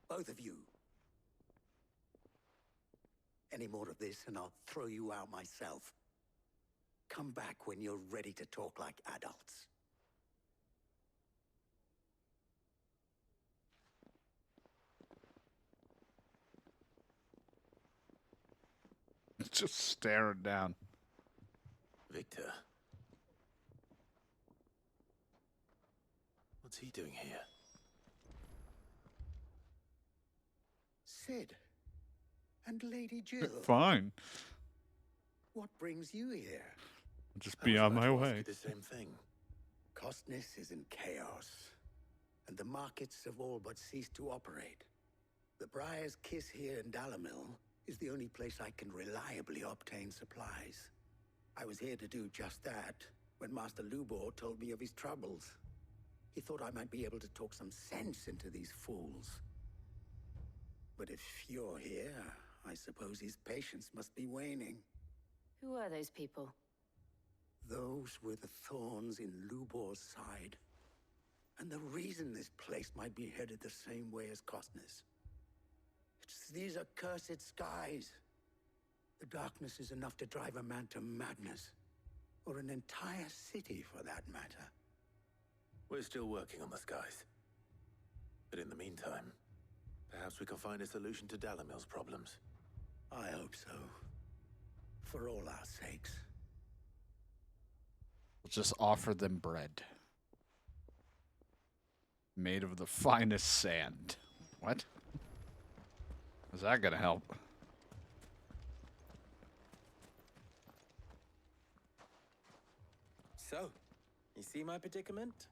Both of you. Any more of this and I'll throw you out myself. Come back when you're ready to talk like adults. Just staring down. Victor. What's he doing here? Sid. And Lady Jill. Fine. What brings you here? Just be on my way. The same thing. Costness is in chaos, and the markets have all but ceased to operate. The Briar's Kiss here in Dalimil is the only place I can reliably obtain supplies. I was here to do just that when Master Lubor told me of his troubles. He thought I might be able to talk some sense into these fools. But if you're here, I suppose his patience must be waning. Who are those people? Those were the thorns in Lubor's side. And the reason this place might be headed the same way as Costness. It's these accursed skies. The darkness is enough to drive a man to madness. or an entire city for that matter. We're still working on the skies. But in the meantime, perhaps we can find a solution to Dalamil's problems. I hope so. For all our sakes. We'll just offer them bread. Made of the finest sand. What? Is that gonna help? So, you see my predicament?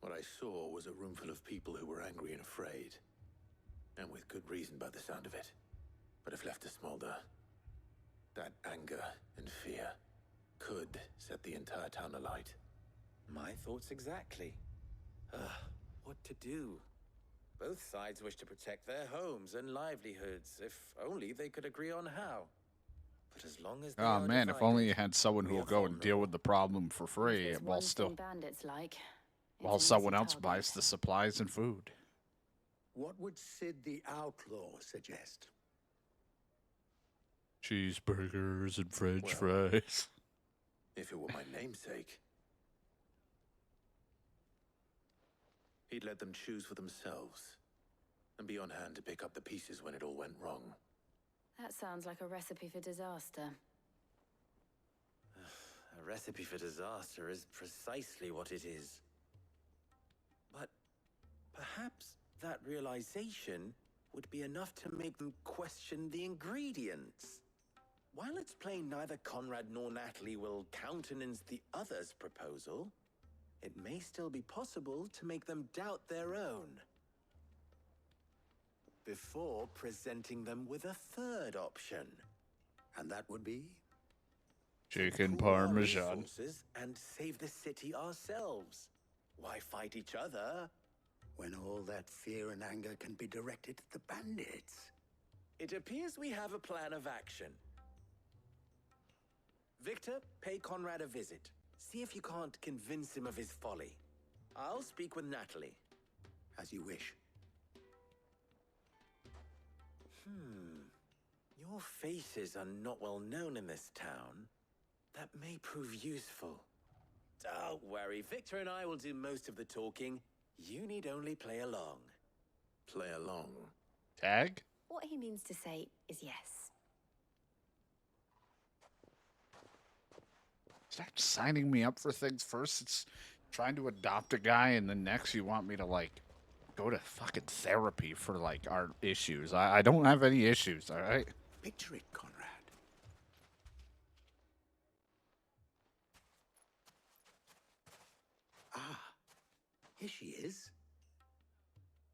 What I saw was a room full of people who were angry and afraid. And with good reason by the sound of it. But if left to smolder, that anger and fear could set the entire town alight. My thoughts exactly. What to do? Both sides wish to protect their homes and livelihoods, if only they could agree on how. But as long as they Oh are man, if divided, only you had someone who will go and deal with the problem for free There's while one still thing bandits like. while it's an someone easy else target. buys the supplies and food. What would Sid the Outlaw suggest? Cheeseburgers and French fries. If it were my namesake, he'd let them choose for themselves and be on hand to pick up the pieces when it all went wrong. That sounds like a recipe for disaster. a recipe for disaster is precisely what it is. But perhaps that realization would be enough to make them question the ingredients. While it's plain neither Conrad nor Natalie will countenance the other's proposal, it may still be possible to make them doubt their own. Before presenting them with a third option. And that would be? Chicken Pool our parmesan. resources and save the city ourselves. Why fight each other? When all that fear and anger can be directed at the bandits. It appears we have a plan of action. Victor, pay Conrad a visit. See if you can't convince him of his folly. I'll speak with Natalie. As you wish. Your faces are not well known in this town. That may prove useful. Don't worry, Victor and I will do most of the talking. You need only play along. Play along? Tag? What he means to say is yes. Start signing me up for things first. It's trying to adopt a guy, and then next you want me to, like, go to fucking therapy for, like, our issues. I don't have any issues, all right? Picture it, Conrad. Ah, here she is.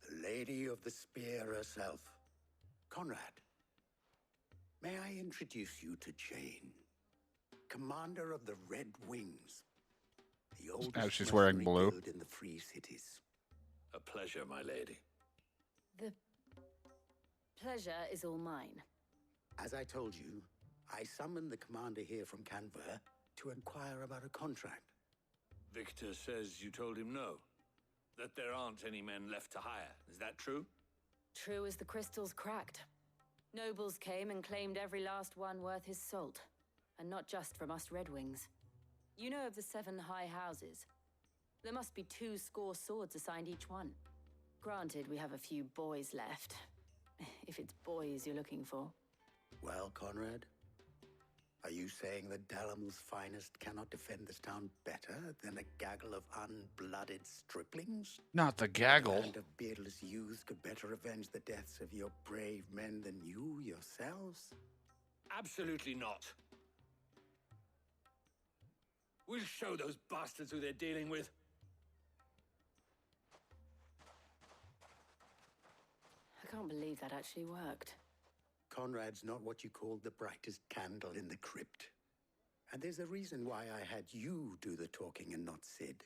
The Lady of the Spear herself. Conrad, may I introduce you to Jane, commander of the Red Wings, the oldest she's wearing mercenary blue. guild in the Free Cities. A pleasure, my lady. The pleasure is all mine. As I told you, I summoned the commander here from Canver to inquire about a contract. Victor says you told him no. That there aren't any men left to hire. Is that true? True as the crystals cracked. Nobles came and claimed every last one worth his salt. And not just from us Red Wings. You know of the 7 high houses. There must be 2 swords assigned each one. Granted, we have a few boys left. If it's boys you're looking for. Well, Conrad, are you saying that Dalamil's finest cannot defend this town better than a gaggle of unblooded striplings? Not the A gaggle. band of beardless youths could better avenge the deaths of your brave men than you yourselves? Absolutely not. We'll show those bastards who they're dealing with. I can't believe that actually worked. Conrad's not what you called the brightest candle in the crypt. And there's a reason why I had you do the talking and not Sid.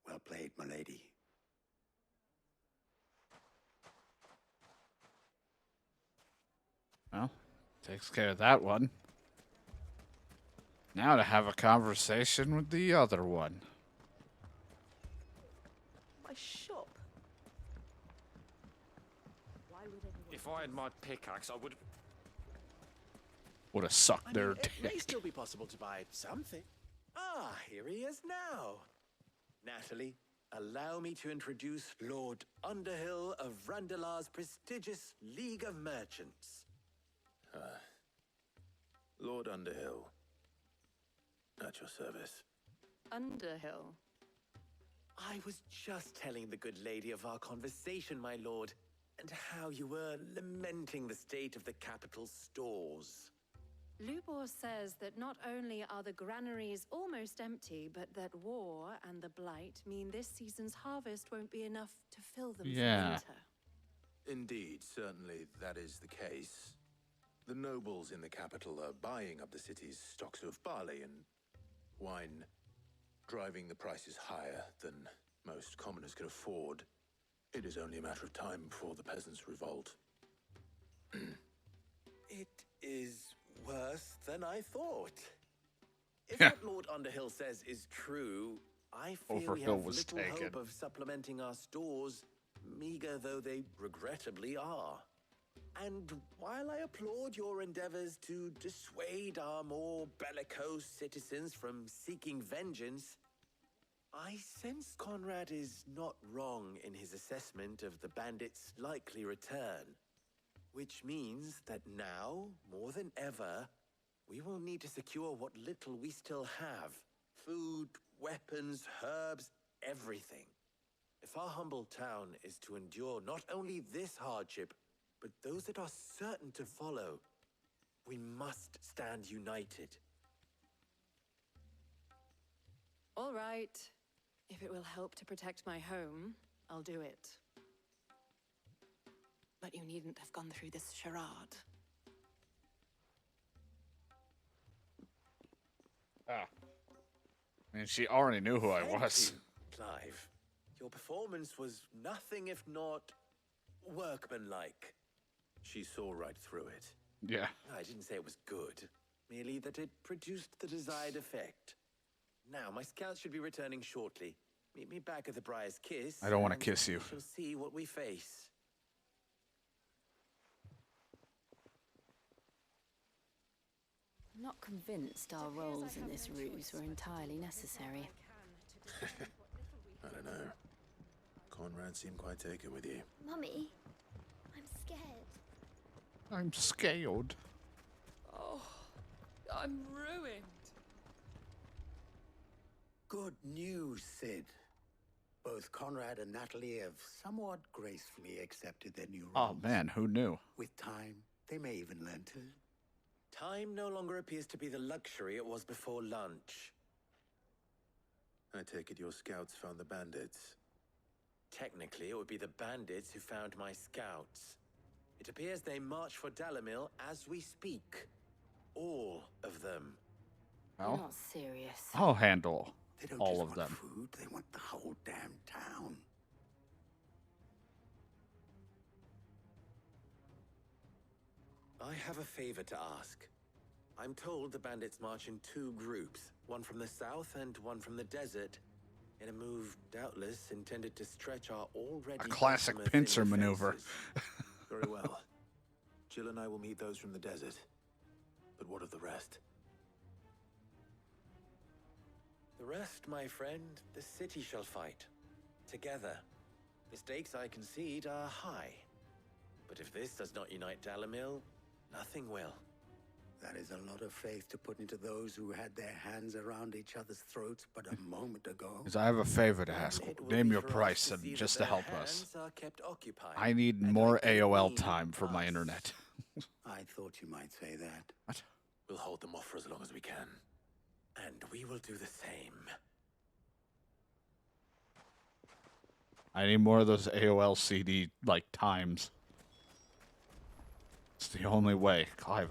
Well played, my lady. Well, takes care of that one. Now to have a conversation with the other one. My shop. Why would anyone... If I had my pickaxe, I would... Would have sucked their It may dick. still be possible to buy something. Ah, here he is now. Natalie, allow me to introduce Lord Underhill of Randalar's prestigious League of Merchants. Lord Underhill. At your service. Underhill. I was just telling the good lady of our conversation, my lord, and how you were lamenting the state of the capital's stores. Lubor says that not only are the granaries almost empty, but that war and the blight mean this season's harvest won't be enough to fill them for winter. Indeed, certainly that is the case. The nobles in the capital are buying up the city's stocks of barley and wine, driving the prices higher than most commoners can afford. It is only a matter of time before the peasants revolt. It is worse than I thought. If what Lord Underhill says is true, I fear we have little hope of supplementing our stores, meager though they regrettably are. And while I applaud your endeavors to dissuade our more bellicose citizens from seeking vengeance, I sense Conrad is not wrong in his assessment of the bandits' likely return. Which means that now, more than ever, we will need to secure what little we still have. Food, weapons, herbs, everything. If our humble town is to endure not only this hardship, but those that are certain to follow, we must stand united. All right. If it will help to protect my home, I'll do it. But you needn't have gone through this charade. Ah. I mean, she already knew who I was. Clive, your performance was nothing if not workmanlike. She saw right through it. Yeah. I didn't say it was good, merely that it produced the desired effect. Now, my scouts should be returning shortly. Meet me back at the Briar's Kiss. I don't want to kiss you. We shall see what we face. I'm not convinced our roles in this ruse were entirely necessary. I don't know. Conrad seemed quite taken with you. Mummy, I'm scared. I'm scared. Oh, I'm ruined. Good news, Sid. Both Conrad and Natalie have somewhat gracefully accepted their new roles. Oh man, who knew? With time, they may even learn to. Time no longer appears to be the luxury it was before lunch. I take it your scouts found the bandits. Technically, it would be the bandits who found my scouts. It appears they march for Dalamil as we speak. All of them. Well, You're not serious. I'll handle They don't all just of want them. food, they want the whole damn town. I have a favor to ask. I'm told the bandits march in two groups, one from the south and one from the desert, in a move doubtless intended to stretch our already A classic ultimate pincer defenses. maneuver. Very well. Jill and I will meet those from the desert. But what of the rest? The rest, my friend, the city shall fight. Together. The stakes, I concede, are high. But if this does not unite Dalamil, nothing will. That is a lot of faith to put into those who had their hands around each other's throats but a moment ago. Because I have a favor to ask. Name your price and just to help us. I need more AOL time for my internet. I thought you might say that. What? We'll hold them off for as long as we can. And we will do the same. I need more of those AOL CD like times. It's the only way. Clive,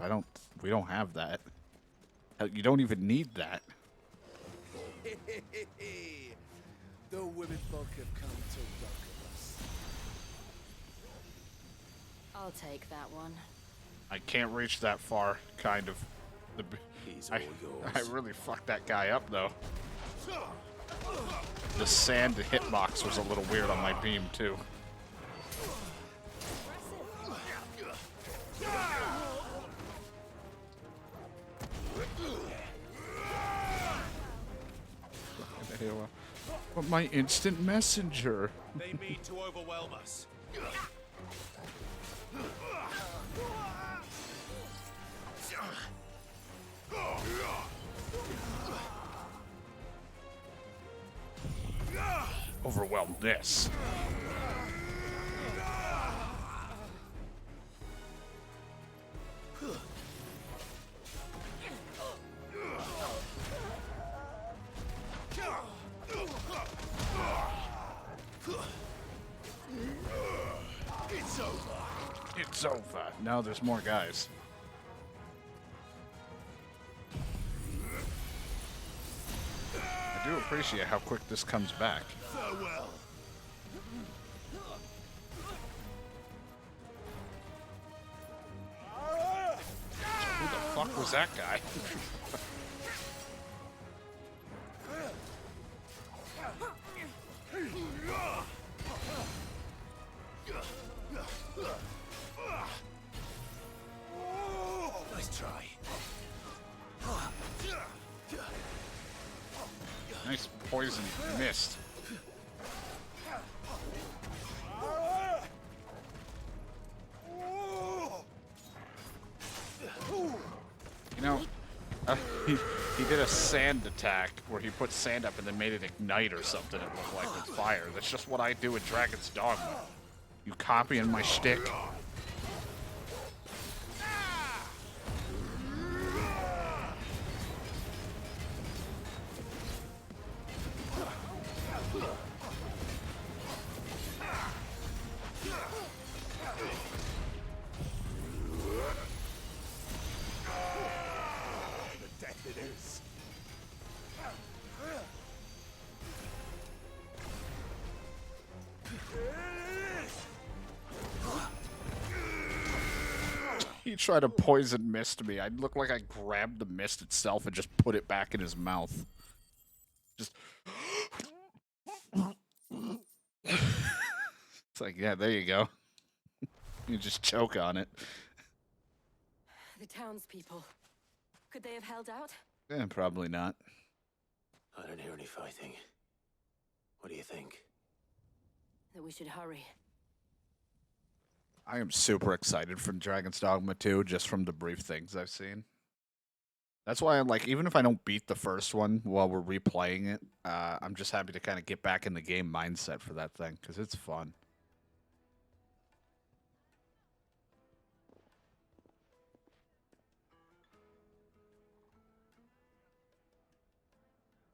we don't have that. You don't even need that. The women folk have come to welcome us. I'll take that one. I can't reach that far, kind of. He's all yours. I really fucked that guy up, though. The sand hitbox was a little weird on my beam, too. But my instant messenger. They mean to overwhelm us. Overwhelm this. It's over. It's over. Now there's more guys. I do appreciate how quick this comes back. Farewell. Who the fuck was that guy? Nice try. Nice poison mist. You know, he did a sand attack where he put sand up and then made it ignite or something. It looked like with fire. That's just what I do with Dragon's Dogma. You copying my shtick? The death it is. He tried to poison mist me. I looked like I grabbed the mist itself and just put it back in his mouth. Just. It's like, yeah, there you go. You just choke on it. The townspeople. Could they have held out? Yeah, probably not. I don't hear any fighting. What do you think? That we should hurry. I am super excited for Dragon's Dogma 2, just from the brief things I've seen. That's why I'm like, even if I don't beat the first one while we're replaying it, I'm just happy to kind of get back in the game mindset for that thing, because it's fun.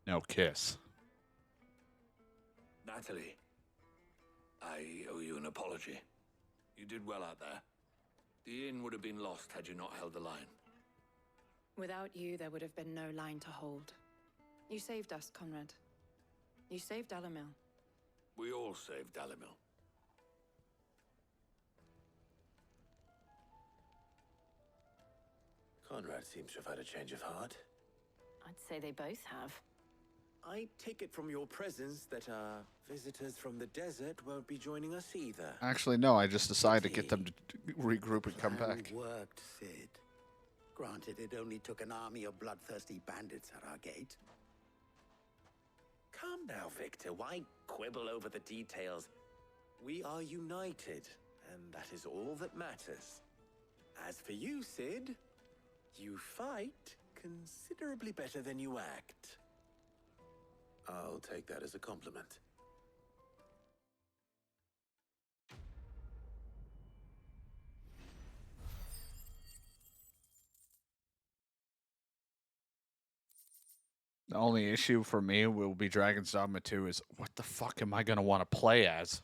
No kiss. Natalie, I owe you an apology. You did well out there. The inn would have been lost had you not held the line. Without you, there would have been no line to hold. You saved us, Conrad. You saved Dalamil. We all saved Dalamil. Conrad seems to have had a change of heart. I'd say they both have. I take it from your presence that our visitors from the desert won't be joining us either. Actually, no, I just decided to get them to regroup and come Plan back. worked, Sid. Granted, it only took an army of bloodthirsty bandits at our gate. Calm now, Victor. Why quibble over the details? We are united, and that is all that matters. As for you, Sid, you fight considerably better than you act. I'll take that as a compliment. The only issue for me will be Dragon's Dogma 2 is what the fuck am I going to want to play as?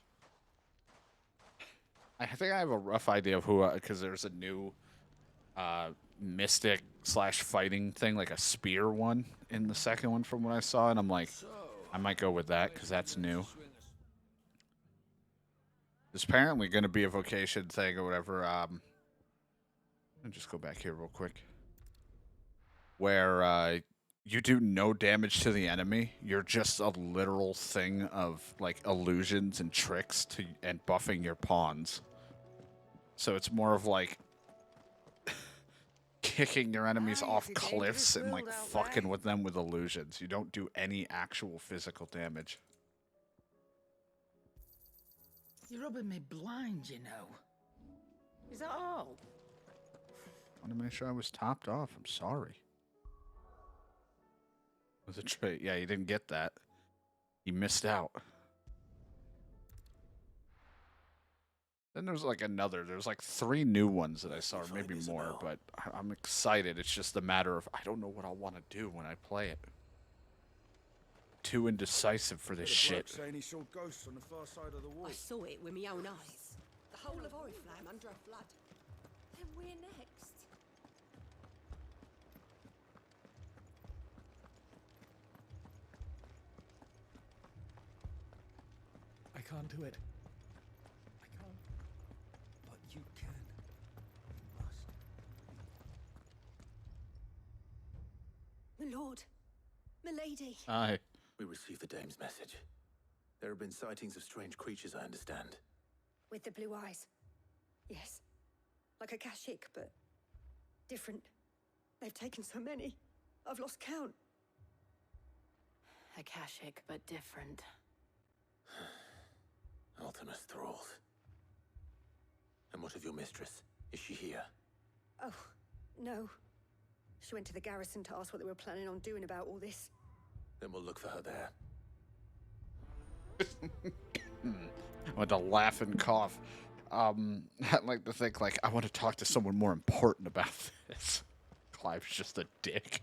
I think I have a rough idea of who, because there's a new mystic / fighting thing, like a spear one in the second one from what I saw, and I'm like, I might go with that because that's new. There's apparently going to be a vocation thing or whatever. Let me just go back here real quick. Where you do no damage to the enemy. You're just a literal thing of like illusions and tricks and buffing your pawns. So it's more of like kicking your enemies off cliffs and like fucking with them with illusions. You don't do any actual physical damage. You're rubbing me blind, you know. Is that all? I want to make sure I was topped off. I'm sorry. Was it trade? Yeah, you didn't get that. You missed out. Then there's like another. There's like 3 new ones that I saw, or maybe more. But I'm excited. It's just a matter of I don't know what I want to do when I play it. Too indecisive for this shit. Saying he saw ghosts on the far side of the wall. I saw it with my own eyes. The whole of Oriflamme under a flood. Then we're next. I can't do it. I can't. But you can. You must. My lord. Milady. Aye. We received the dame's message. There have been sightings of strange creatures, I understand. With the blue eyes. Yes. Like a Kashik, but different. They've taken so many. I've lost count. Akashic, but different. Ultimus thralls. And what of your mistress? Is she here? Oh, no. She went to the garrison to ask what they were planning on doing about all this. Then we'll look for her there. I want to laugh and cough. I'd like to think, like, I want to talk to someone more important about this. Clive's just a dick.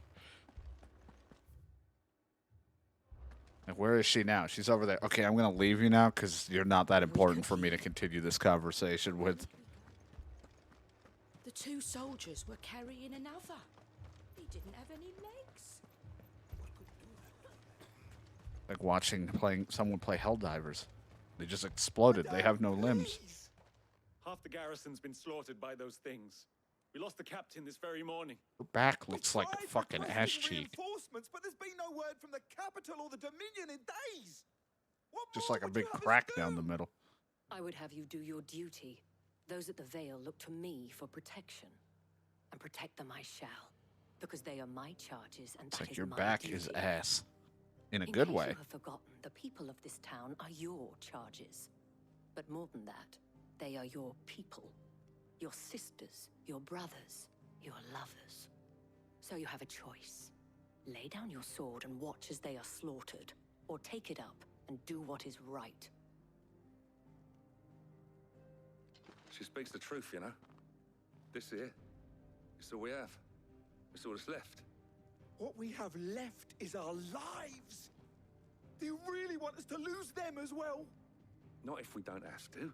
Like, where is she now? She's over there. Okay, I'm going to leave you now because you're not that important for me to continue this conversation with. The 2 soldiers were carrying another. He didn't have any legs. Like watching someone play Helldivers. They just exploded. They have no limbs. Half the garrison's been slaughtered by those things. We lost the captain this very morning. Her back looks like a fucking ass cheek. Reinforcements, but there's been no word from the capital or the Dominion in days. Just like a big crack down the middle. I would have you do your duty. Those at the Vale look to me for protection. And protect them I shall. Because they are my charges, and It's that like is your my back duty. is ass. In a In good case way. you have forgotten, the people of this town are your charges. But more than that, they are your people. Your sisters, your brothers, your lovers. So you have a choice. Lay down your sword and watch as they are slaughtered, or take it up and do what is right. She speaks the truth, you know. This here, it's all we have. It's all that's left. What we have left is our lives. Do you really want us to lose them as well? Not if we don't have to.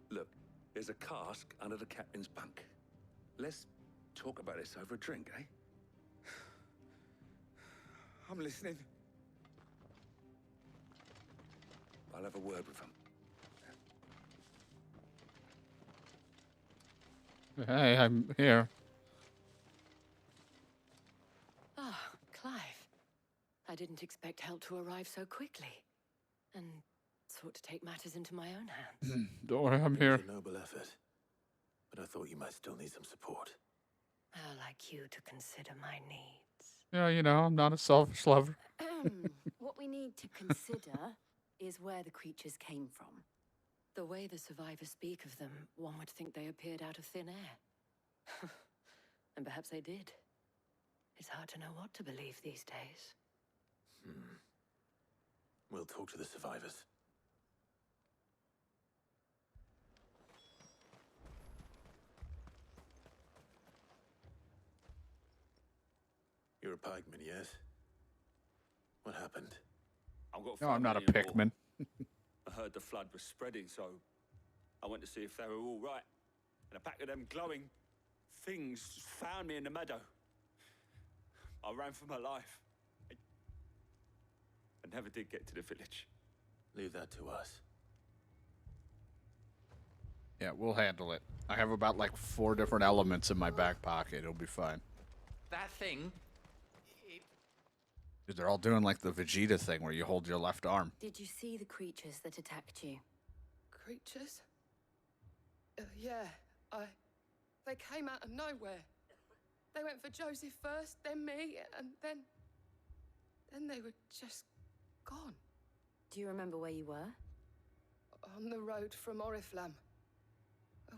Look, there's a cask under the captain's bunk. Let's talk about this over a drink, eh? I'm listening. I'll have a word with him. Hey, I'm here. Ah, Clive. I didn't expect help to arrive so quickly. And sought to take matters into my own hands. Don't worry, I'm here. It was a noble effort. But I thought you might still need some support. I'd like you to consider my needs. Yeah, you know, I'm not a selfish lover. What we need to consider is where the creatures came from. The way the survivors speak of them, one would think they appeared out of thin air. And perhaps they did. It's hard to know what to believe these days. We'll talk to the survivors. You're a pikeman, yes? What happened? I've got No, I'm not a family in war. Pikmin. I heard the flood was spreading, so I went to see if they were all right. And a pack of them glowing things found me in the meadow. I ran for my life. I never did get to the village. Leave that to us. Yeah, we'll handle it. I have about like 4 different elements in my back pocket. It'll be fine. That thing. Dude, they're all doing like the Vegeta thing where you hold your left arm. Did you see the creatures that attacked you? Creatures? Yeah, they came out of nowhere. They went for Joseph first, then me, and then they were just gone. Do you remember where you were? On the road from Oriflamme.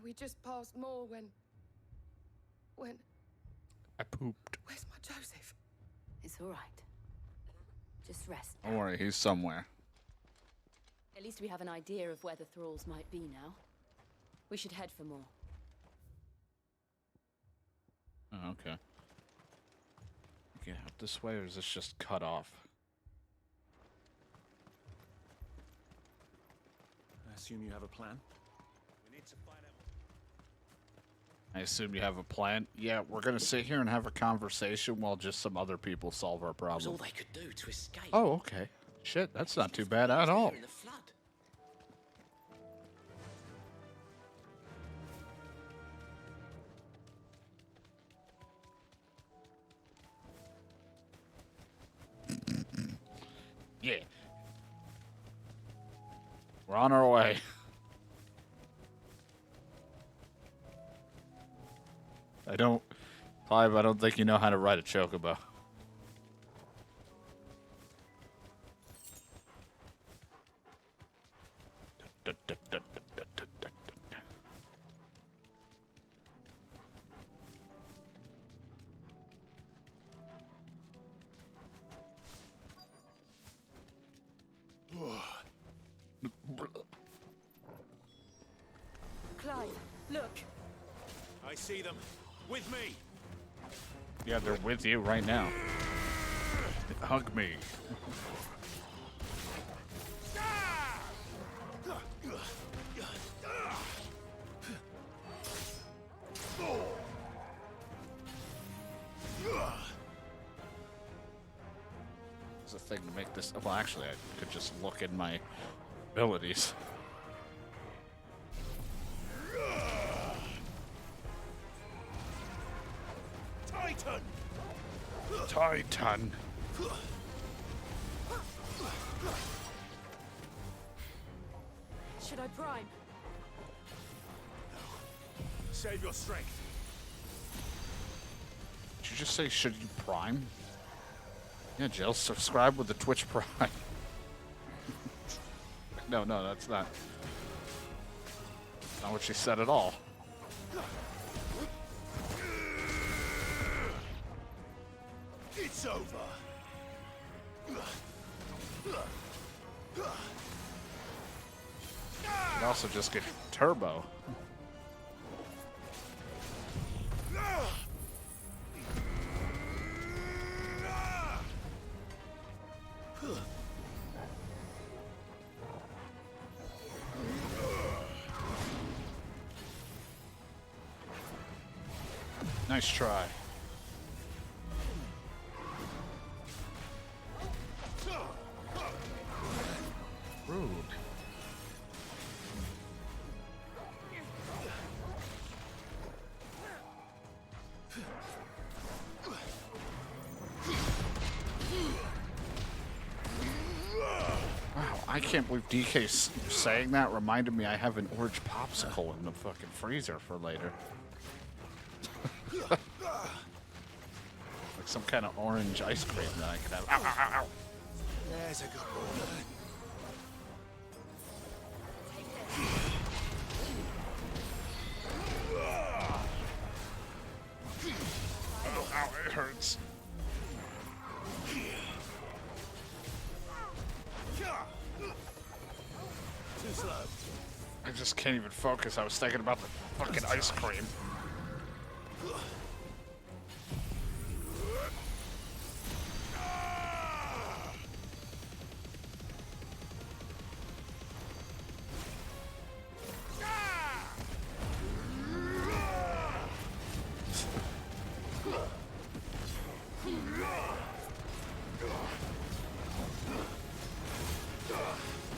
We just passed more when... I pooped. Where's my Joseph? It's all right. Just rest. Don't worry, he's somewhere. At least we have an idea of where the thralls might be now. We should head for more. Oh, okay. Get out this way, or is this just cut off? I assume you have a plan? We need to find out. I assume you have a plan. Yeah, we're gonna sit here and have a conversation while just some other people solve our It was all problem. they could do to escape. Oh, okay. Shit, that's not too bad at all. In the flood. Yeah. We're on our way. Clive, I don't think you know how to ride a chocobo. Clive, look. I see them. With me. Yeah, they're with you right now. Hug me. There's a thing to make this. Well, actually, I could just look in my abilities. Titan! Titan. Should I prime? Save your strength. Did you just say, should you prime? Yeah, Jill, subscribe with the Twitch Prime. No, that's not what she said at all. It's over. You also just get turbo. Nice try. Rude. Wow, I can't believe DK saying that reminded me I have an orange popsicle in the fucking freezer for later. Like some kind of orange ice cream that I could have. Ow, ow, ow, ow. There's a good boy. Oh, ow, it hurts. Too slow. I just can't even focus. I was thinking about the fucking ice cream.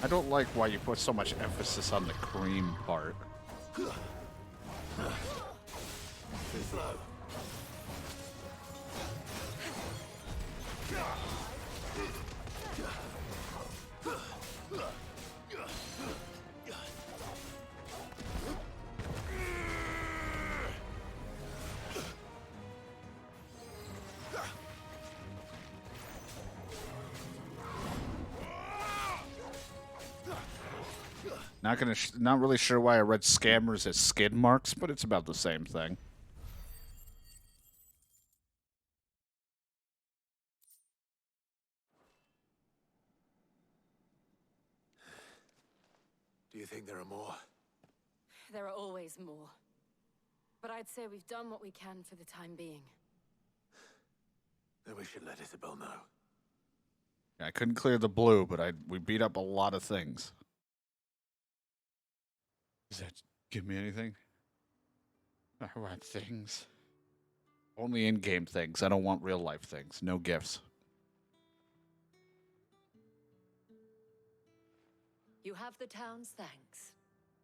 I don't like why you put so much emphasis on the cream part. Too slow. Not really sure why I read scammers as skid marks, but it's about the same thing. Do you think there are more? There are always more. But I'd say we've done what we can for the time being. Then we should let Isabel know. I couldn't clear the blue, but we beat up a lot of things. Does that give me anything? I want things. Only in-game things. I don't want real-life things. No gifts. You have the town's thanks.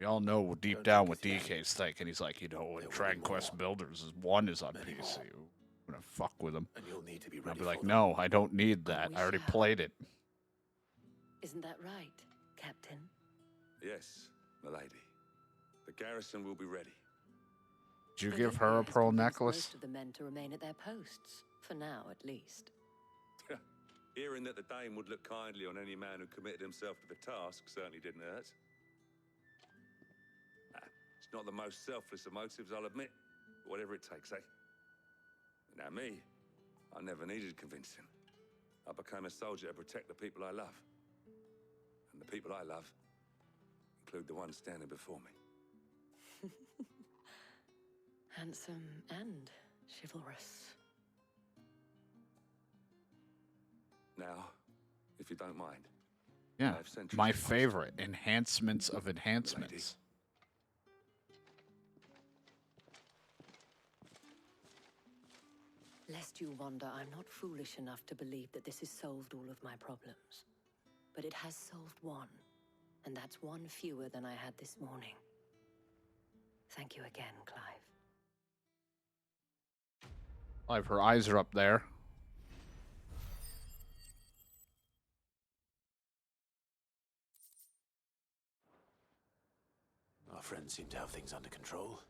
We all know deep down what DK's thinking. He's like, when Dragon Quest Builders 1 is on PC. I'm gonna fuck with him. And you'll need to be I'll ready be like, for no, I don't need that. I already played it. Isn't that right, Captain? Yes, milady. The garrison will be ready. Did you The give lady her a has pearl convinced necklace? Most of the men to remain at their posts, for now at least. Hearing that the Dame would look kindly on any man who committed himself to the task certainly didn't hurt. It's not the most selfless of motives, I'll admit. But whatever it takes, eh? Now me, I never needed convincing. I became a soldier to protect the people I love. And the people I love include the ones standing before me. Handsome and chivalrous. Now, if you don't mind. Yeah, 5 centuries my have passed. favorite. Enhancements of enhancements. Lest you wonder, I'm not foolish enough to believe that this has solved all of my problems. But it has solved one, and that's one fewer than I had this morning. Thank you again, Clive. Her eyes are up there. Our friends seem to have things under control.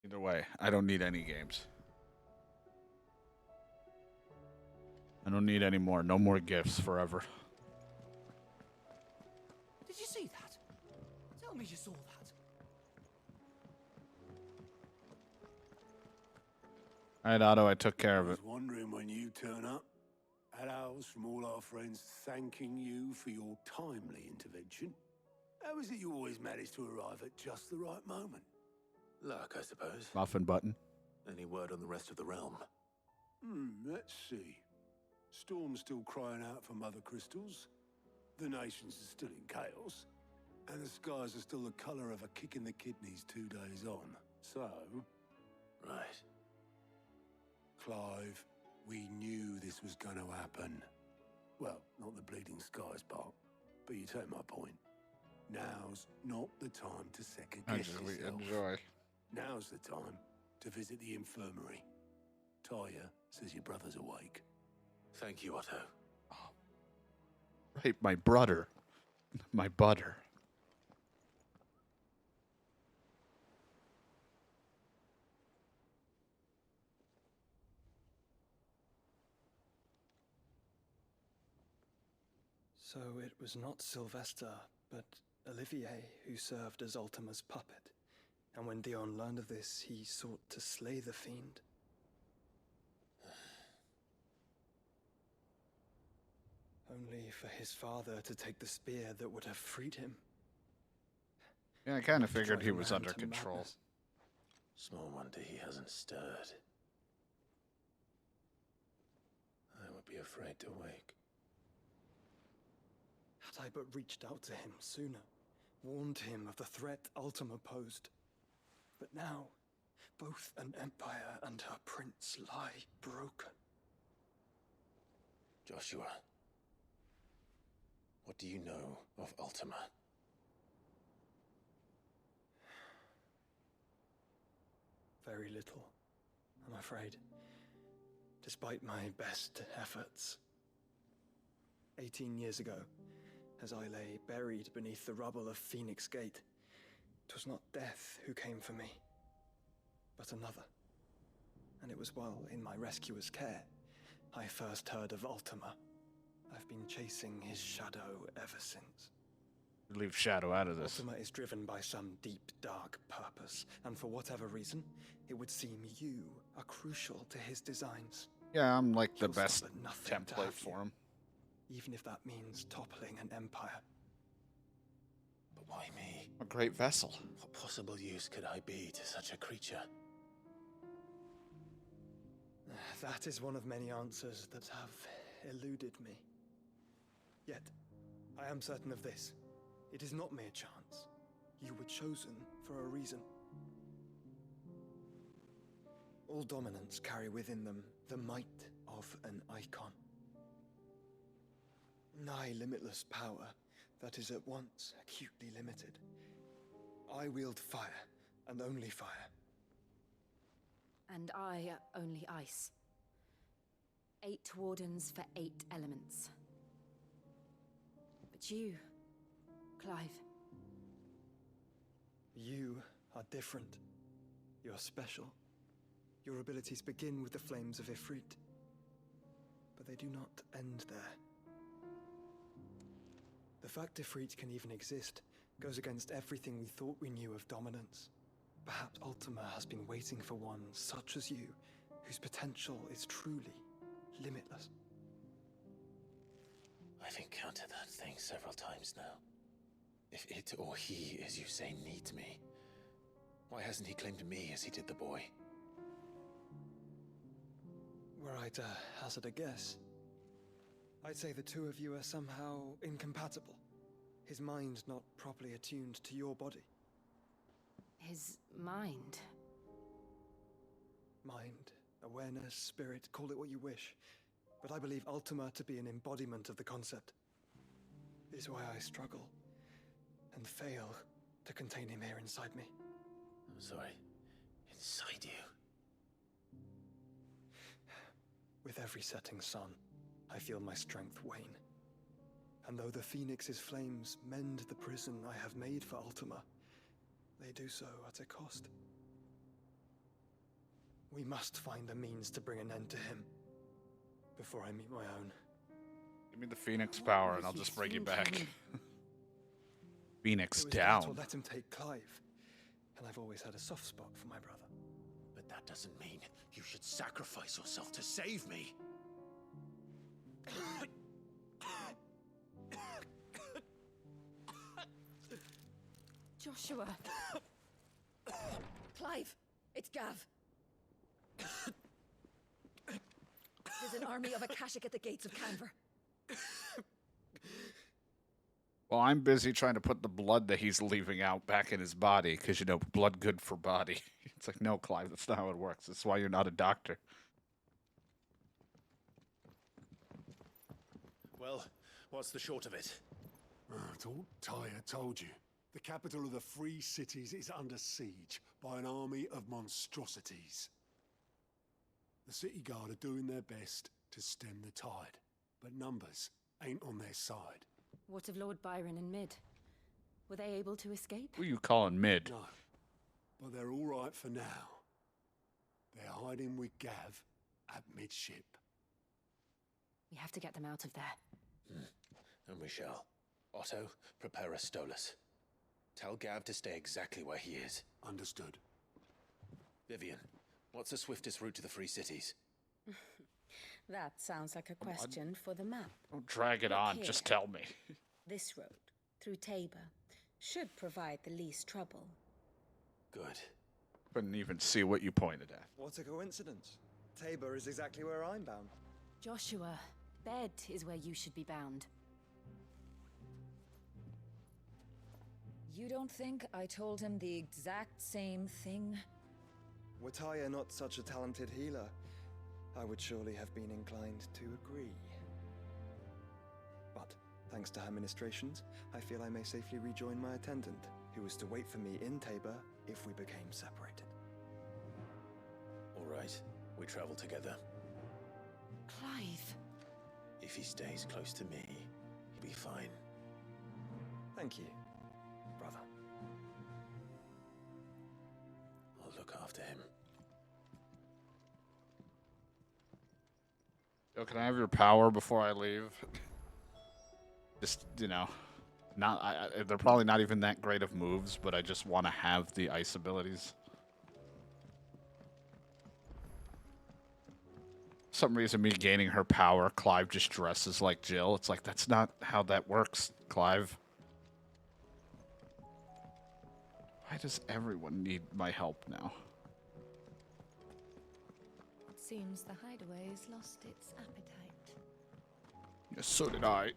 Either way, I don't need any games. I don't need any more. No more gifts forever. Did you see that? Tell me you saw that. Alright, Otto, I took care of I it. was wondering when you turn up. Hellos from all our friends thanking you for your timely intervention. How is it you always manage to arrive at just the right moment? Luck, I suppose. Muffin button. Any word on the rest of the realm? Let's see. Storm's still crying out for mother crystals. The nations are still in chaos. And the skies are still the colour of a kick in the kidneys 2 days on. So... Right. Clive, we knew this was going to happen. Well, not the bleeding skies part, but you take my point. Now's not the time to second guess yourself. Enjoy. Now's the time to visit the infirmary. Taya says your brother's awake. Thank you, Otto. Right, my brother. My butter. So it was not Sylvester, but Olivier who served as Ultima's puppet. And when Dion learned of this, he sought to slay the fiend. Only for his father to take the spear that would have freed him. Yeah, I kind of To figured drive he a was man under to control. madness. Small wonder he hasn't stirred. I would be afraid to wake. Had I but reached out to him sooner, warned him of the threat Ultima posed. But now, both an empire and her prince lie broken. Joshua, what do you know of Ultima? Very little, I'm afraid. Despite my best efforts. 18 years ago, as I lay buried beneath the rubble of Phoenix Gate, 'twas not death who came for me, but another. And it was while in my rescuer's care I first heard of Ultima. I've been chasing his shadow ever since. Leave Shadow out of this. Ultima is driven by some deep, dark purpose, and for whatever reason, it would seem you are crucial to his designs. Yeah, I'm like the He'll stop best at nothing to template have for you, him. even if that means toppling an empire. But why me? A great vessel. What possible use could I be to such a creature? That is one of many answers that have eluded me. Yet, I am certain of this. It is not mere chance. You were chosen for a reason. All dominants carry within them the might of an icon. Nigh limitless power that is at once acutely limited. I wield fire, and only fire. And I only ice. 8 wardens for 8 elements. But you, Clive. You are different. You're special. Your abilities begin with the flames of Ifrit. But they do not end there. The fact Ifrit can even exist goes against everything we thought we knew of dominance. Perhaps Ultima has been waiting for one such as you, whose potential is truly limitless. I've encountered that thing several times now. If it or he, as you say, needs me, why hasn't he claimed me as he did the boy? Were I to hazard a guess, I'd say the two of you are somehow incompatible. His mind not properly attuned to your body. His mind. Mind, awareness, spirit, call it what you wish. But I believe Ultima to be an embodiment of the concept. This is why I struggle and fail to contain him here inside me. I'm sorry. Inside you? With every setting sun, I feel my strength wane. And though the Phoenix's flames mend the prison I have made for Ultima, they do so at a cost. We must find a means to bring an end to him before I meet my own. Give me the Phoenix power and I'll just bring you back. Phoenix It was down. that or let him take Clive. And I've always had a soft spot for my brother. But that doesn't mean you should sacrifice yourself to save me. Joshua. Clive, it's Gav. There's an army of Akashic at the gates of Canver. Well, I'm busy trying to put the blood that he's leaving out back in his body, because, you know, blood good for body. It's like, no, Clive, that's not how it works. That's why you're not a doctor. Well, what's the short of it? Tyre told you. The capital of the Free Cities is under siege by an army of monstrosities. The city guard are doing their best to stem the tide, but numbers ain't on their side. What of Lord Byron and Mid? Were they able to escape? Who are you calling Mid? No, but they're all right for now. They're hiding with Gav at midship. We have to get them out of there. And we shall. Otto, prepare a Stolas. Tell Gav to stay exactly where he is. Understood. Vivian, what's the swiftest route to the Free Cities? That sounds like a question for the map. Don't drag it Look on, here. just tell me. This road, through Tabor, should provide the least trouble. Good. Couldn't even see what you pointed at. What a coincidence. Tabor is exactly where I'm bound. Joshua, bed is where you should be bound. You don't think I told him the exact same thing? Were Tyre not such a talented healer, I would surely have been inclined to agree. But, thanks to her ministrations, I feel I may safely rejoin my attendant, who was to wait for me in Tabor if we became separated. All right, we travel together. Clive. If he stays close to me, he'll be fine. Thank you, brother. I'll look after him. Yo, can I have your power before I leave? Just, you know, they're probably not even that great of moves, but I just want to have the ice abilities. For some reason, me gaining her power, Clive just dresses like Jill. It's like, that's not how that works, Clive. Why does everyone need my help now? It seems the hideaway has lost its appetite. Yes, so did I.